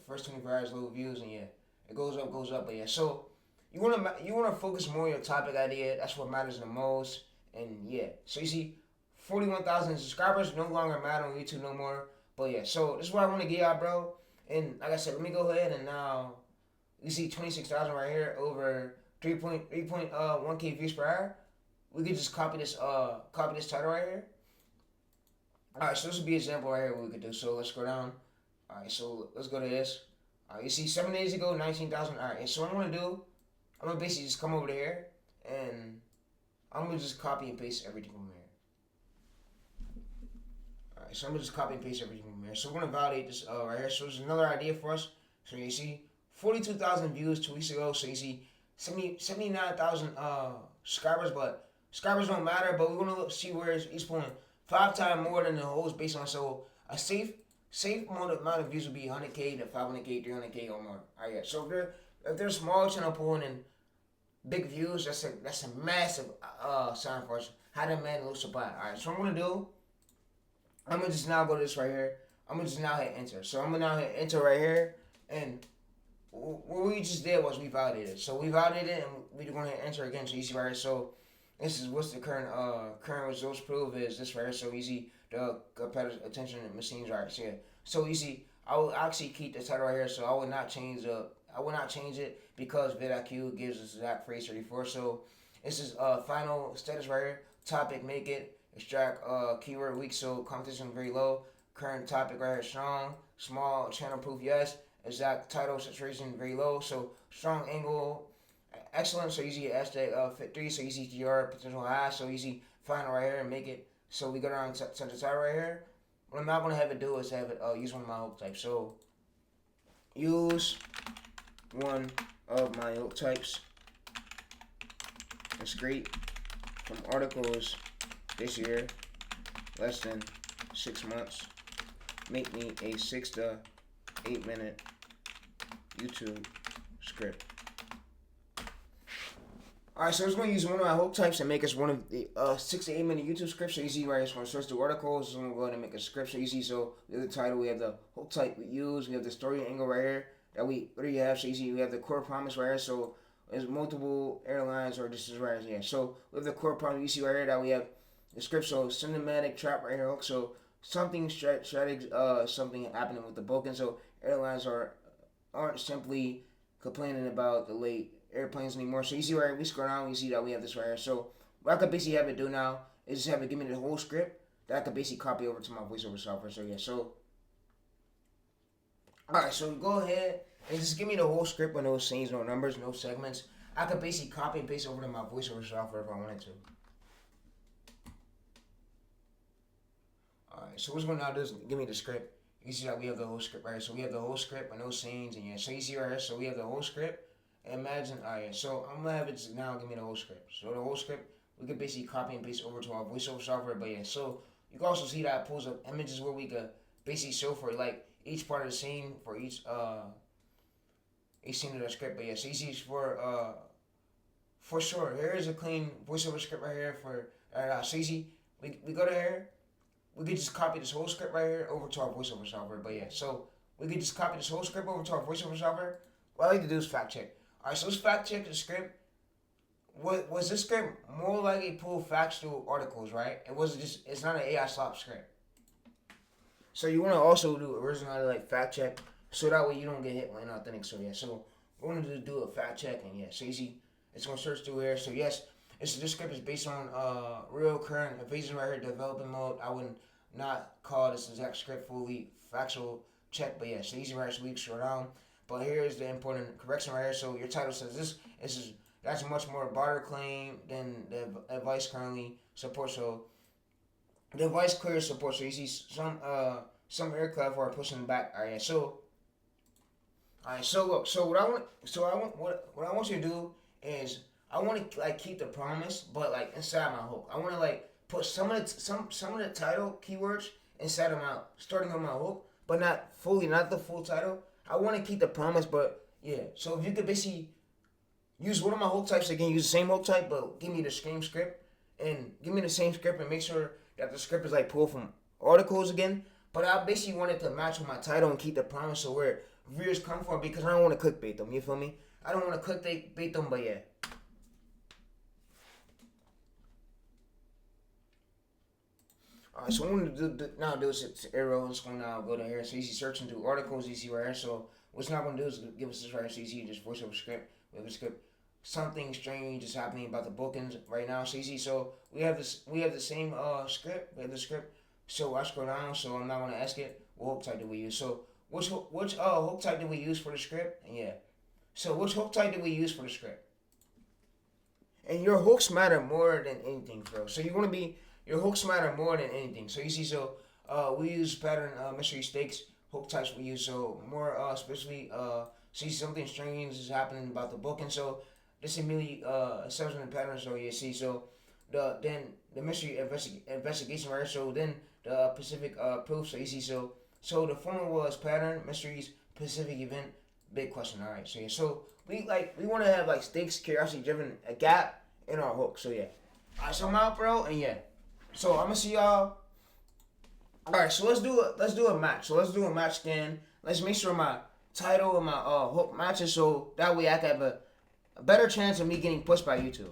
first 24 hours low views, and yeah, it goes up, but yeah. So you wanna focus more on your topic idea. That's what matters the most. And yeah, so you see 41,000 subscribers no longer matter on YouTube no more. But yeah, so this is what I want to get y'all, bro. And like I said, let me go ahead and now you see 26,000 right here over 3.1K views per hour. We could just copy this title right here. Alright, so this would be an example right here what we could do. So let's go down. Alright, so let's go to this. Alright, you see 7 days ago, 19,000. Alright, so what I'm gonna do, I'm gonna basically just come over to here and I'm gonna just copy and paste everything from here. Alright, so I'm gonna just copy and paste everything from here. So we're gonna validate this right here. So there's another idea for us. So you see 42,000 views 2 weeks ago. So you see 79,000 subscribers, but subscribers don't matter. But we're gonna see where he's pulling 5 times more than the whole baseline. So a safe amount of views would be 100K to 500K, 300K or more. Alright, yeah. So if there's small channel pulling in big views, that's a massive sign for us. How to manage low supply. Alright, so what I'm gonna do, I'm gonna just now go to this right here. I'm gonna just now hit enter. So I'm gonna now hit enter right here, and what we just did was we validated. So we validated and we're gonna hit enter again. So you see right here. So this is what's the current results prove is this right here. So you see the competitive attention machines right here. So yeah. So you see I will actually keep the title right here. So I will not change it because vidIQ gives us exact phrase 34. So this is final status right here. Topic, make it. Extract keyword weak, so competition very low. Current topic right here, strong. Small channel proof, yes. Exact title, saturation very low. So strong angle, excellent. So easy hashtag fit 3. So easy TR potential high. So easy final right here and make it. So we go down to the title right here. What I'm not gonna have it do is have it use one of my hook types. So use one of my hook types. That's great. From articles this year, less than 6 months. Make me a 6 to 8 minute YouTube script. Alright, so I'm just going to use one of my hook types and make us one of the 6 to 8 minute YouTube scripts. So easy, right? It's going to search the articles. So I'm going to go ahead and make a script. So easy. So we have the title, we have the hook type we use, we have the story angle right here that we already have. So easy, we have the core promise right here. So there's multiple airlines or this is right here. So we have the core promise you see right here that we have the script. So cinematic trap right here. Hook. So something strategic, something happening with the booking. So airlines aren't simply complaining about the late airplanes anymore. So you see right here, we scroll down, we see that we have this right here. So what I could basically have it do now is just have it give me the whole script that I could basically copy over to my voiceover software. So yeah, so alright, so go ahead and just give me the whole script with no scenes, no numbers, no segments. I could basically copy and paste over to my voiceover software if I wanted to. Alright, so what's going to now do is give me the script. You see that we have the whole script right here. So we have the whole script with no scenes and yeah. So you see right here. So we have the whole script. Imagine, alright. So I'm gonna have it now. Give me the whole script. So the whole script we could basically copy and paste over to our voiceover software. But yeah. So you can also see that it pulls up images where we could basically show for like each part of the scene for each scene of the script. But yeah. So you see for sure. Here is a clean voiceover script right here for so you see we go to here. We could just copy this whole script right here over to our voiceover software. But yeah, so we could just copy this whole script over to our voiceover software. What I like to do is fact check. Alright, so let's fact check the script. Was this script more like a pull facts through articles, right? It wasn't just, it's not an AI slop script. So you want to also do original like fact check so that way you don't get hit with inauthentic. So yeah, so we're going to do a fact check and yeah, so you see it's going to search through here. So yes, this script is based on real current evasion right here, developing mode. I would not call this exact script fully factual check, but yeah, so easy right, so we can scroll down. But here is the important correction right here. So your title says that's much more broader claim than the advice currently supports. So the advice clear support. So you see some aircraft are pushing back. Alright, so look, so what I want you to do is I want to like keep the promise, but like inside my hook. I want to like put some of the title keywords inside of my starting on my hook, but not fully, not the full title. I want to keep the promise, but yeah. So if you could basically use one of my hook types again, use the same hook type, but give me the same script and give me the same script and make sure that the script is like pulled from articles again. But I basically want it to match with my title and keep the promise so where viewers come from because I don't want to clickbait them. You feel me? I don't want to clickbait them, but yeah. Alright, so what I'm going to now do is arrow and it's going to now go to here. So you see searching through articles, you see right here. So what's not going to do is give us this right here. So you see just voiceover script. We have a script. Something strange is happening about the bookings right now. So you see, so we have the same script. We have the script. So I scroll down, so I'm not going to ask it. What hook type did we use? So which hook type did we use for the script? And yeah. So which hook type did we use for the script? And your hooks matter more than anything, bro. So you want to be, your hooks matter more than anything. So you see, so we use pattern mystery stakes hook types we use. So more especially see something strange is happening about the booking. So this immediately serves in the pattern. So you see, so then the mystery investigation right. So then the specific proof. So you see, so the formula was pattern mysteries specific event big question. All right. So yeah. So we want to have like stakes, curiosity driven, a gap in our hook. So yeah. All right. So I'm out, bro, and yeah. So I'm gonna see y'all. All right. So let's do a match. So let's do a match then. Let's make sure my title and my hook matches, so that way I can have a better chance of me getting pushed by YouTube.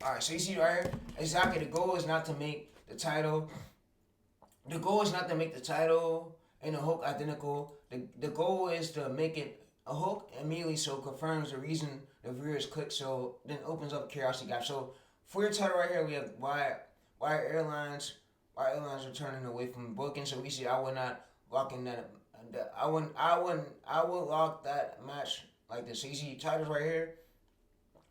Alright, so you see right here, exactly the goal is not to make the title. The goal is not to make the title and the hook identical. The goal is to make it a hook immediately so it confirms the reason the viewers click, so then opens up a curiosity gap. So for your title right here, we have why airlines are turning away from booking. So we see I would not lock in that. I would lock that match like this. So you see titles right here.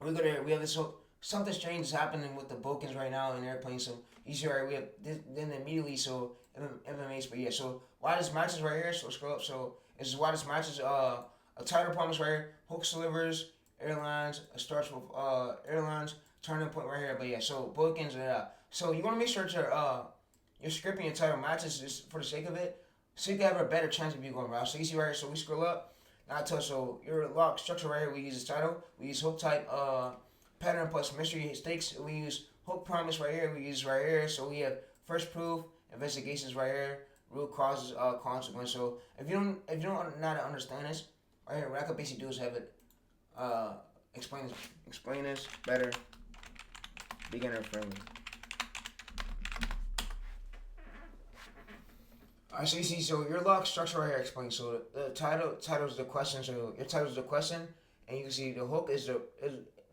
We go there. We have this hook. Something strange is happening with the bookings right now in airplanes. So you see right, we have this, then immediately so MMA. But yeah, so why this matches right here? So scroll up. So this is why this matches. A title promise right here. Hook delivers airlines. It starts with airlines. Turning point right here. But yeah, so bookings and so you want to make sure that your script and your title matches just for the sake of it, so you can have a better chance of you going right. So you see right here. So we scroll up. Now I tell so your lock structure right here. We use this title. We use hook type. Pattern plus mystery stakes. We use hook promise right here. We use right here. So we have first proof, investigations right here, root causes, consequence. So if you don't know how to understand this, right here, what I could basically do is have it explain this better, beginner friendly. Alright, so you see, so your log structure right here explains. So the title is the question. So your title is the question, and you can see the hook is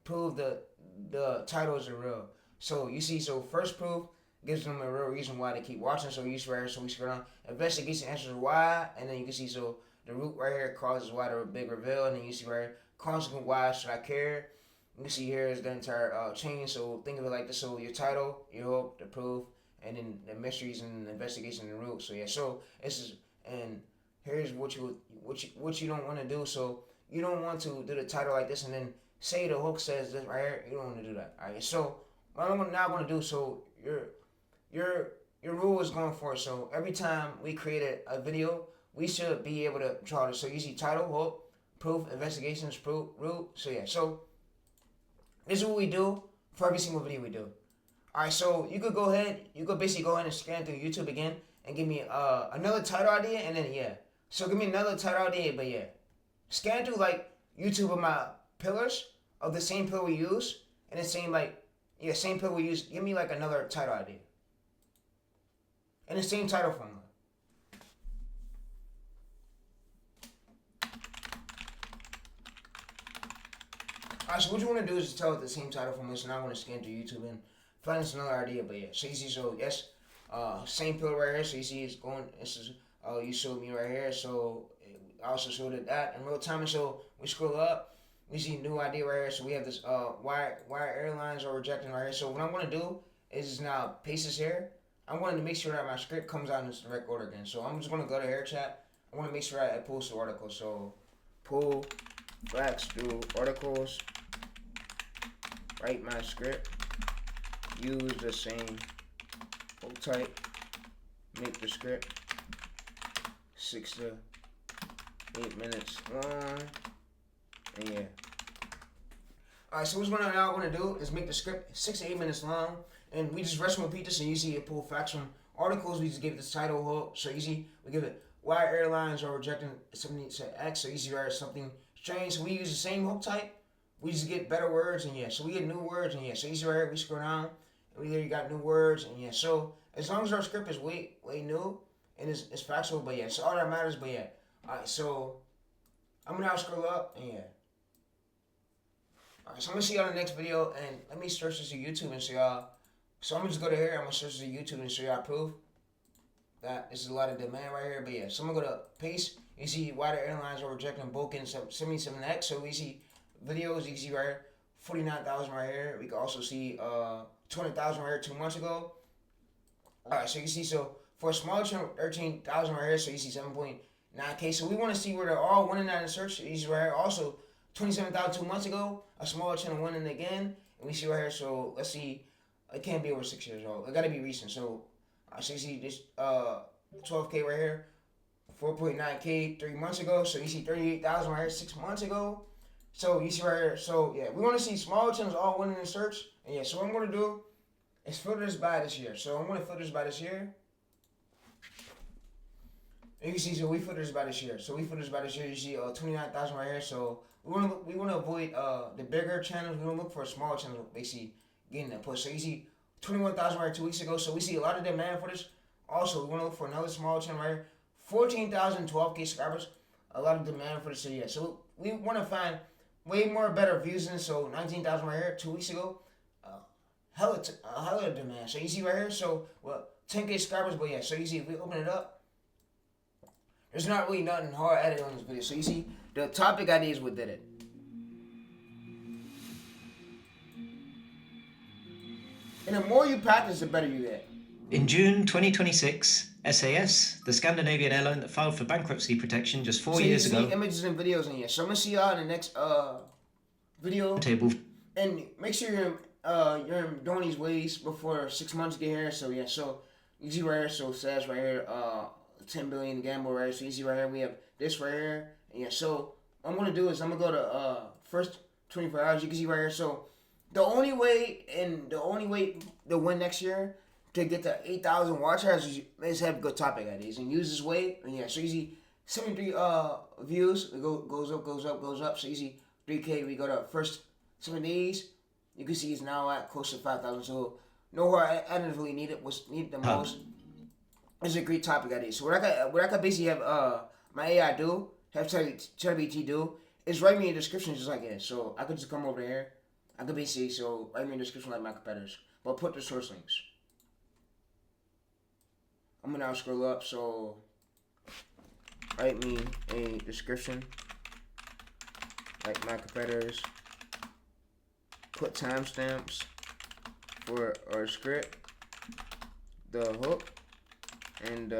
prove the title is real. So you see, so first proof gives them a real reason why they keep watching. So you see right here, so we scroll down. Investigation answers why, and then you can see so the root right here causes why the big reveal, and then you see right here consequent why should I care. You can see here is the entire chain. So think of it like this. So your title, your hook, the proof, and then the mysteries and the investigation and the root. So yeah, so this is, and here's what you don't want to do. So you don't want to do the title like this and then say the hook says this right here. You don't want to do that. All right. So what I'm now going to do. So your rule is going for it. So every time we create a video, we should be able to draw this. So you see title, hook, proof, investigations, proof, root. So yeah. So this is what we do for every single video we do. Alright, so you could go ahead, basically go ahead and scan through YouTube again and give me another title idea, and then yeah. So give me another title idea, but yeah. Scan through like YouTube of my pillars of the same pillar we use, and the same same pillar we use. Give me like another title idea. And the same title formula. Alright, so what you want to do is just tell it the same title from this, and I want to scan through YouTube and find us another idea. But yeah, so you see, so yes, same pillar right here. So you see, it's going. This is you showed me right here. So I also showed it that in real time. And so we scroll up, we see new idea right here. So we have this why airlines are rejecting right here. So what I'm going to do is now paste this here. I'm going to make sure that my script comes out in its direct order again. So I'm just going to go to Hair Chat. I want to make sure I post the article. So pull facts through articles. Write my script, use the same bold type, make the script 6 to 8 minutes long, and yeah. Alright, so what's now going to do is make the script 6 to 8 minutes long, and we just rest and repeat this, and you see it pull facts from articles. We just give it the title hook. So you see, we give it why airlines are rejecting something to X. So you see right, something strange. So we use the same hook type. We just get better words, and yeah, so we get new words, and yeah, so you see right here, we scroll down, and we literally got new words, and yeah, so as long as our script is way new, and it's factual, but yeah, so all that matters, but yeah. Alright, so I'm gonna now scroll up, and yeah. Alright, so I'm gonna see y'all in the next video, and let me search this on YouTube and show y'all. So I'm gonna just go to here, I'm gonna search this on YouTube and show y'all proof that there's a lot of demand right here, but yeah, so I'm gonna go to paste. You see why the airlines are rejecting Vulcan 77X, so we see videos, you can see right here, 49,000 right here. We can also see 200,000 right here 2 months ago. Alright, so you can see, so for a smaller channel, 13,000 right here, so you see 7.9K. So we want to see where they're all winning that in search. You see right here, also 27,000 2 months ago, a smaller channel winning again. And we see right here, so let's see, it can't be over 6 years old. It gotta be recent. So you see this 12K right here, 4.9K 3 months ago. So you see 38,000 right here 6 months ago. So you see right here, so yeah, we want to see small channels all winning in search. And yeah, so what I'm going to do is filter this by this year. So I'm going to filter this by this year. And you can see, so we filter this by this year. So we filter this by this year, you see 29,000 right here. So we want to avoid the bigger channels. We don't look for a small channel basically getting that push. So you see 21,000 right here 2 weeks ago. So we see a lot of demand for this. Also, we want to look for another small channel right here. 14,000 12K subscribers. A lot of demand for this. So yeah, so we want to find way more better views than so 19,000 right here 2 weeks ago. Hella demand. So you see right here, so 10K subscribers, but yeah, so you see if we open it up, there's not really nothing hard added on this video. So you see the topic ID is what did it. And the more you practice, the better you get. In June 2026, SAS, the Scandinavian airline that filed for bankruptcy protection just 4 years ago. See images and videos in here. So I'm gonna see y'all in the next video. Table. And make sure you're doing these ways before 6 months get here. So yeah, so you see right here, so SAS right here, 10 billion gamble right here. So you see right here, we have this right here. And yeah, so what I'm gonna do is I'm gonna go to first 24 hours. You can see right here. So the only way to win next year to get to 8,000 watch hours is let's have good topic IDs and use this way. And yeah, so you see 73 views. It goes up. So you see 3K. We go to first 7 days. You can see it's now at close to 5,000. So no hard items really needed. What's needed the most is a great topic ID. So what I could basically have my AI do, have ChatGPT do, is write me a description just like this. So I could just come over here. I could basically write me a description like my competitors, but put the source links. I'm gonna now scroll up, so write me a description like my competitors, put timestamps for our script, the hook, and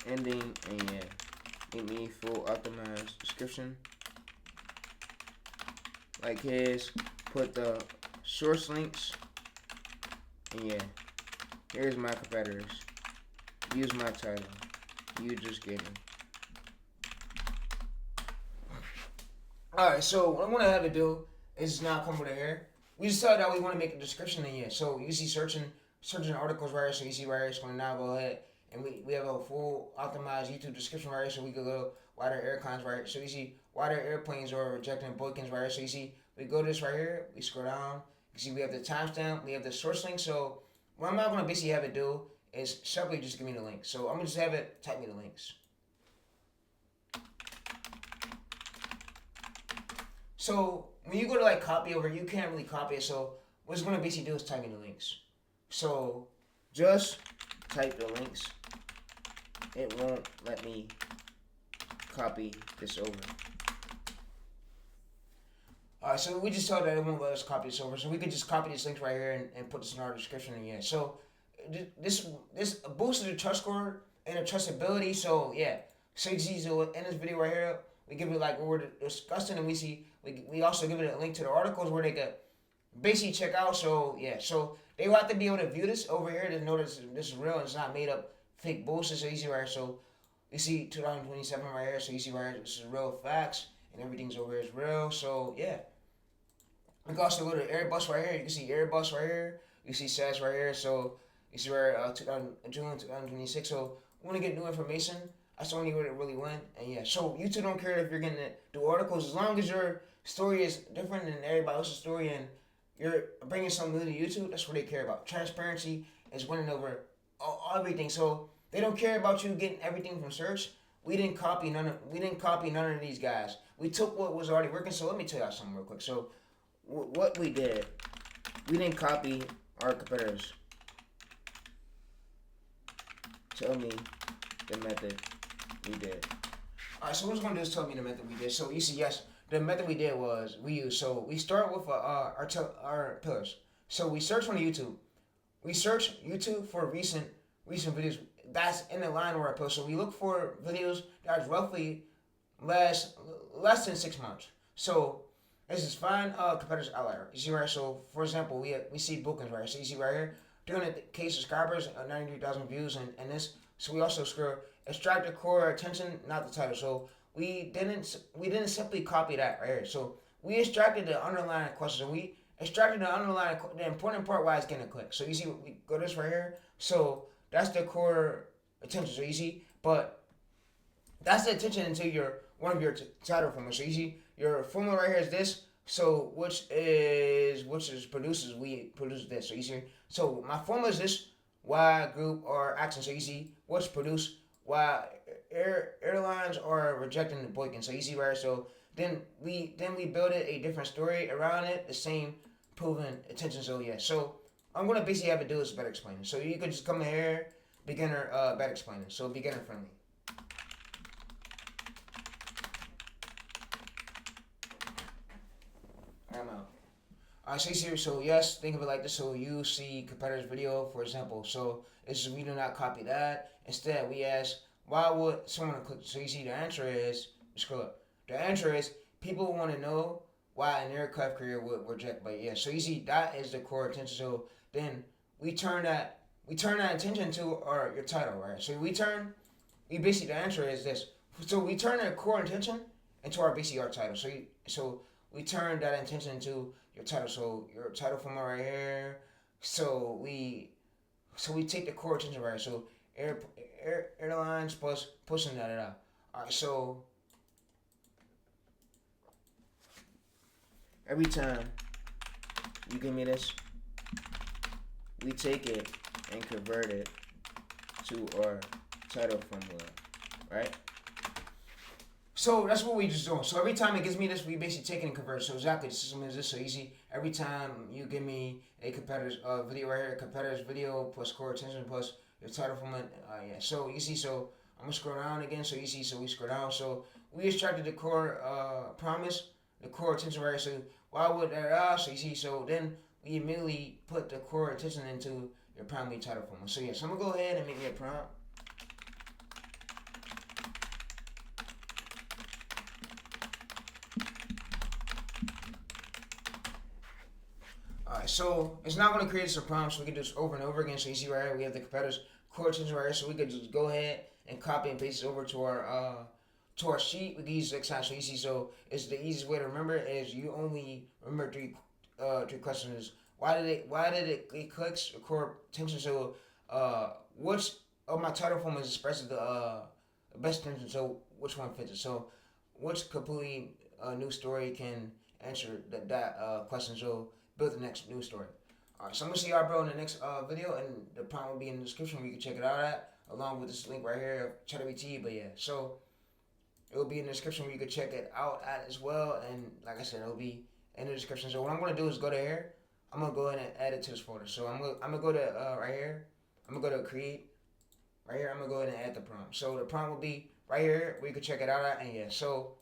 ending, and yeah, give me full optimized description like his. Put the source links, and yeah, here's my competitors. Use my title. You just get it. Alright, so what I'm gonna have to do is now come over here. We decided that we want to make a description in here. So you see searching articles right here. So you see right here, it's gonna now go ahead and we have a full optimized YouTube description right here. So we could go wider aircons right here. So you see wider airplanes or rejecting bookings right here. So you see we go to this right here, we scroll down. You see we have the timestamp, we have the source link. So what I'm not gonna basically have it do is simply just give me the link. So I'm gonna just have it type me the links. So when you go to like copy over, you can't really copy it. So what it's gonna basically do is type me the links. So just type the links. It won't let me copy this over. Alright, so we just told that it won't let us copy this over. So we could just copy this link right here and put this in our description again. So this boosted the trust score and the trustability. So yeah, so you see, so in this video right here, we give it like what we're discussing, and we also give it a link to the articles where they could basically check out. So yeah, so they will have to be able to view this over here to know this is real and it's not made up fake bullshit. So you see right here, so you see 2027 right here. So you see right here, this is real facts and everything's over here is real. So yeah, we can also go to Airbus right here. You can see Airbus right here. You see SAS right here. So you see right June 2026. So we want to get new information. That's only where it really went. And yeah, so YouTube don't care if you're getting to do articles, as long as your story is different than everybody else's story and you're bringing something new to YouTube. That's what they care about. Transparency is winning over everything. So they don't care about you getting everything from search. We didn't copy none of these guys. We took what was already working. So let me tell y'all something real quick. So what we did, we didn't copy our competitors. Tell me the method we did. Alright, so what it's gonna do is tell me the method we did. So you see, yes, the method we did was we used. So we start with our pillars. So we search on YouTube. We search YouTube for recent videos. That's in the line where I post. So we look for videos that's roughly less than 6 months. So this is find competitors outlier. You see right. So for example, we see bookings right. So you see right here, 300K subscribers, 93,000 views, and this. So we also scroll extract the core attention, not the title. So we didn't simply copy that right here. So we extracted the underlying question. So we extracted the underlying, the important part why it's getting a click. So you see, we go this right here. So that's the core attention. So you see, but that's the attention into one of your title formulas. So you see, your formula right here is this. So which produces, we produce this. So you see, so my formula is this: why group or action. So you see, what's produced, why airlines are rejecting the boycott. So you see right here. So then we build it a different story around it, the same proven attention. So yeah, so I'm gonna basically have it do is better explaining. So you could just come in here, beginner, better explaining. So beginner friendly. I'm out. Alright, so you see, so yes, think of it like this. So you see competitor's video, for example. So we do not copy that. Instead, we ask, why would someone click? So you see, the answer is, scroll up. The answer is, people want to know why an aircraft carrier would reject. But yeah, so you see, that is the core attention. So then we turn that attention to your title, right? So basically, the answer is this. So we turn the core intention into our title. So we turn that intention into your title. So your title formula right here. So we take the core attention right. So airlines plus pushing that out. Alright, so every time you give me this, we take it and convert it to our title formula, right? So that's what we just doing. So every time it gives me this, we basically take it and convert it. So exactly, the system is this. So easy. Every time you give me a competitor's video right here, competitor's video plus core attention plus your title from it. Yeah. So you see. So I'm gonna scroll down again. So you see. So we scroll down. So we extracted the core promise, the core attention right here. So why would that? So you see, so then we immediately put the core intention into your primary title format. So yeah, so I'm gonna go ahead and make me a prompt. Alright, so it's not going to create us a prompt, so we can do this over and over again. So you see right here, we have the competitor's core attention right here, so we could just go ahead and copy and paste it over to our sheet. We can use this so you see, so it's the easiest way to remember is you only remember three questions. Why did it clicks core attention? So which of my title form is expressive the best attention? So which one fits it? So which completely new story can answer that question? So build the next news story. Alright, so I'm gonna see y'all, bro, in the next video, and the prompt will be in the description where you can check it out at, along with this link right here of ChatGPT. But yeah, so it will be in the description where you can check it out at as well, and like I said, it will be in the description. So what I'm gonna do is go to here. I'm gonna go ahead and add it to this folder. So I'm gonna go to right here. I'm gonna go to create. Right here, I'm gonna go ahead and add the prompt. So the prompt will be right here where you can check it out at, and yeah. So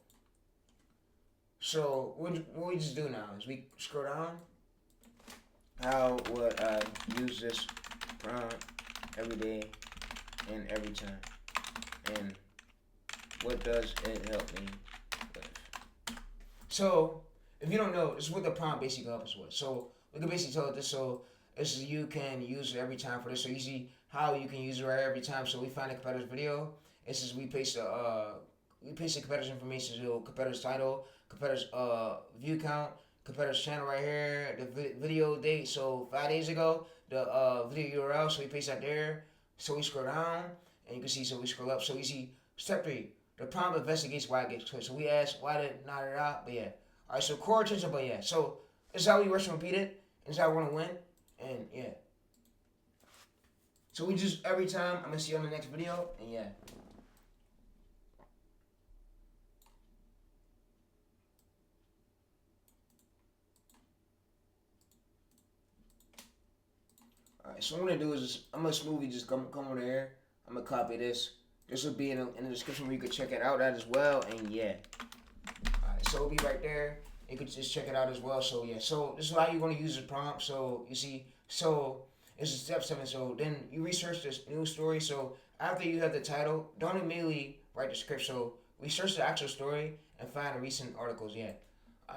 what we just do now is we scroll down. How would I use this prompt every day and every time? And what does it help me with? So, if you don't know, this is what the prompt basically helps us with. So, we can basically tell it this, so this is you can use it every time for this. So, you see how you can use it right every time. So, we find a competitor's video. This is we paste the competitor's information, so competitor's title, competitor's view count, competitor's channel right here, the video date, so 5 days ago, the video URL, so we paste that there. So we scroll down, and you can see, so we scroll up, so you see, step 3, the prompt investigates why it gets clicked. So we ask, why did it not it out, but yeah. Alright, so core attention, but yeah. So this is how we rush and repeat it, this is how we're gonna win, and yeah. So we just, every time, I'm gonna see you on the next video, and yeah. Alright, so what I'm gonna do is I'm gonna smoothly just come over there. I'm gonna copy this. This will be in the description where you can check it out at as well, and yeah. Alright, so it'll be right there. You can just check it out as well. So yeah, so this is how you're gonna use the prompt. So you see, so it's step 7. So then you research this news story. So after you have the title, don't immediately write the script. So research the actual story and find the recent articles. Yeah.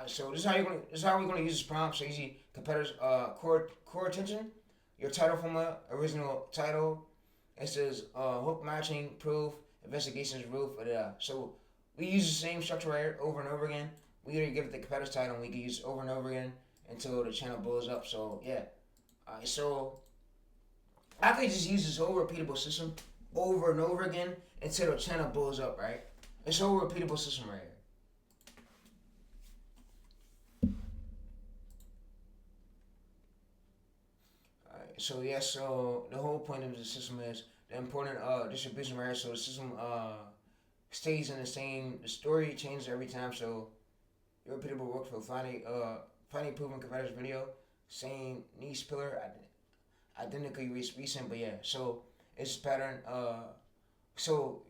So this is how we're gonna use this prompt. So you see competitors core attention. Your title format, original title. It says hook matching, proof, investigations, roof. So we use the same structure right here over and over again. We gonna give it the competitor's title, and we can use it over and over again until the channel blows up. So yeah. Alright, so I could just use this whole repeatable system over and over again until the channel blows up, right? It's a whole repeatable system right here. So yeah, so the whole point of the system is the important distribution right here. So the system stays in the story changes every time. So your repeatable workflow, finding proven competitors video, same niche pillar, identically recent, but yeah. So it's pattern. So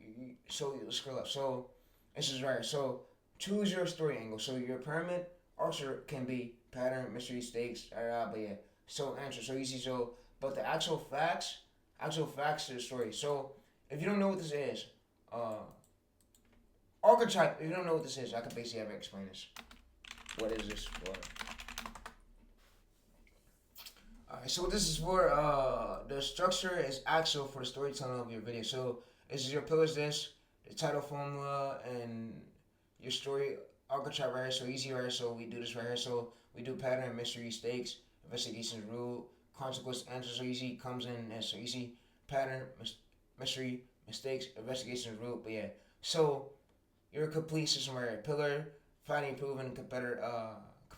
scroll up. So this is right. So choose your story angle. So your pyramid also can be pattern, mystery, stakes, but yeah. So answer. So you see, so but the actual facts to the story. So if you don't know what this is, archetype. If you don't know what this is, I can basically have to explain this. What is this for? Alright, so this is for the structure is actual for the storytelling of your video. So this is your pillars, this, the title formula, and your story archetype right here. So easy right here. So we do this right here. So we do pattern, mystery, stakes, investigations, rule, consequence, answer. So easy comes in as so easy pattern, mystery, mistakes, investigations, rule. But yeah, so your complete system right here. Pillar, finding, proven, competitor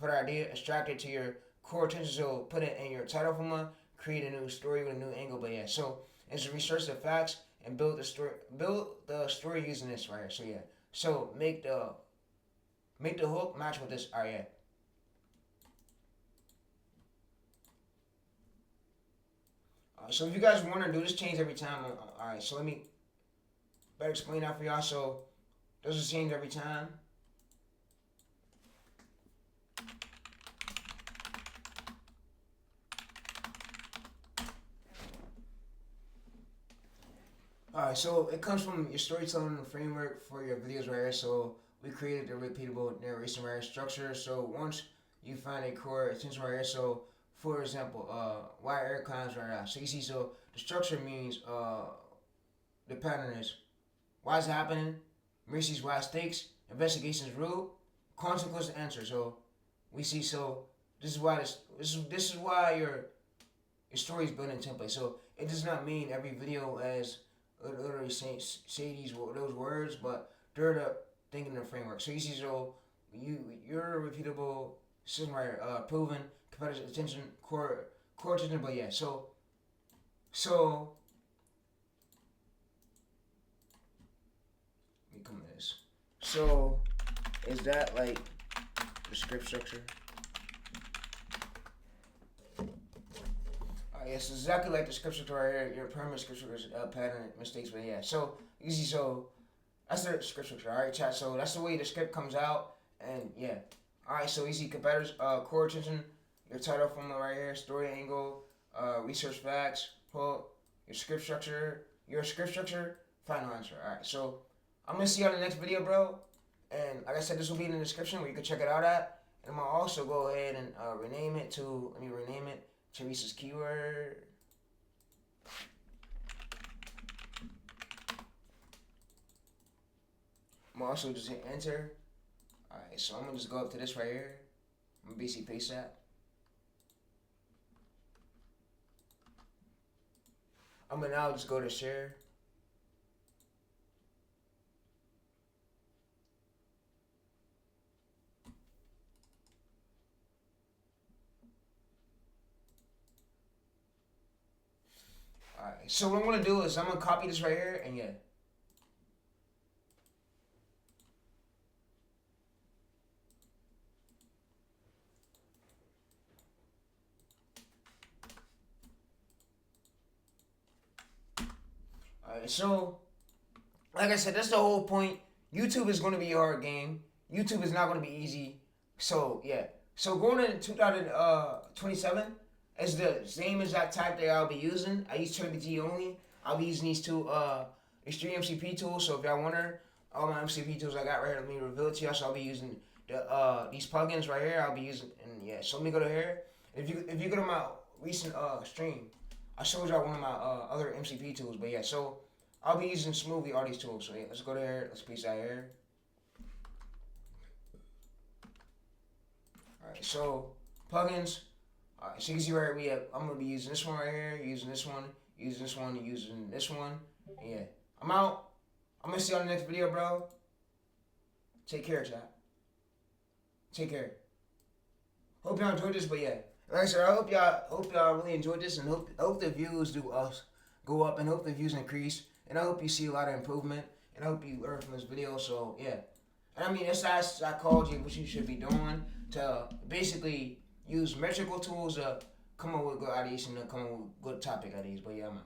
idea, extract it to your core attention. So put it in your title formula, create a new story with a new angle. But yeah, so it's research the facts and build the story using this right here. So yeah, so make the hook match with this. Alright, yeah. So if you guys want to do this change every time, alright, so let me better explain that for y'all. So does it change every time? Alright, so it comes from your storytelling framework for your videos right here. So we created the repeatable narration right here structure. So once you find a core attention right here, so for example, why air cons right now. So you see, so the structure means the pattern is why is it happening, Macy's why stakes, investigations rule, consequence answer. So we see, so this is why this is why your story is built in template. So it does not mean every video as literally say those words, but they're the thinking the framework. So you see, so you're repeatable system right, proven competitive attention, core attention. But yeah, so let me come to this. So is that like the script structure? Yes, exactly like the script structure right here. Your permanent script structure is pattern mistakes, but yeah. So you see, so that's the script structure. All right, chat. So that's the way the script comes out, and yeah. All right, so you see competitors, core attention, your title formula right here, story angle, research facts, pull your script structure, final answer. All right, so I'm gonna see you on the next video, bro. And like I said, this will be in the description where you can check it out at. And I'm gonna also go ahead and rename it to. Let me rename it. TayReese's keyword. I'm gonna also just hit enter. Alright, so I'm gonna just go up to this right here. I'm gonna basically paste that. I'm gonna now just go to share. Alright, so what I'm gonna do is I'm gonna copy this right here, and yeah. Alright, so like I said, that's the whole point. YouTube is gonna be a hard game. YouTube is not gonna be easy. So yeah. So going into 2027. It's the same exact type that I'll be using. I use ChatGPT only. I'll be using these two extreme MCP tools. So if y'all wonder, all my MCP tools I got right here, let me reveal it to y'all. So I'll be using these plugins right here. I'll be using, and yeah. So let me go to here. If you go to my recent stream, I showed y'all one of my other MCP tools. But yeah, so I'll be using smoothly all these tools. So yeah, let's go to here. Let's paste that here. All right. So plugins. Alright, so you can see right here, I'm going to be using this one right here, using this one, using this one, using this one. And yeah, I'm out. I'm going to see you on the next video, bro. Take care, chat. Take care. Hope y'all enjoyed this, but yeah. Like I said, I hope y'all really enjoyed this, and hope the views do go up, and hope the views increase, and I hope you see a lot of improvement, and I hope you learn from this video, so yeah. And I mean, that's I called you what you should be doing to basically use metrical tools to come up with good ideas and to come up with good topic ideas. But yeah, I'm out.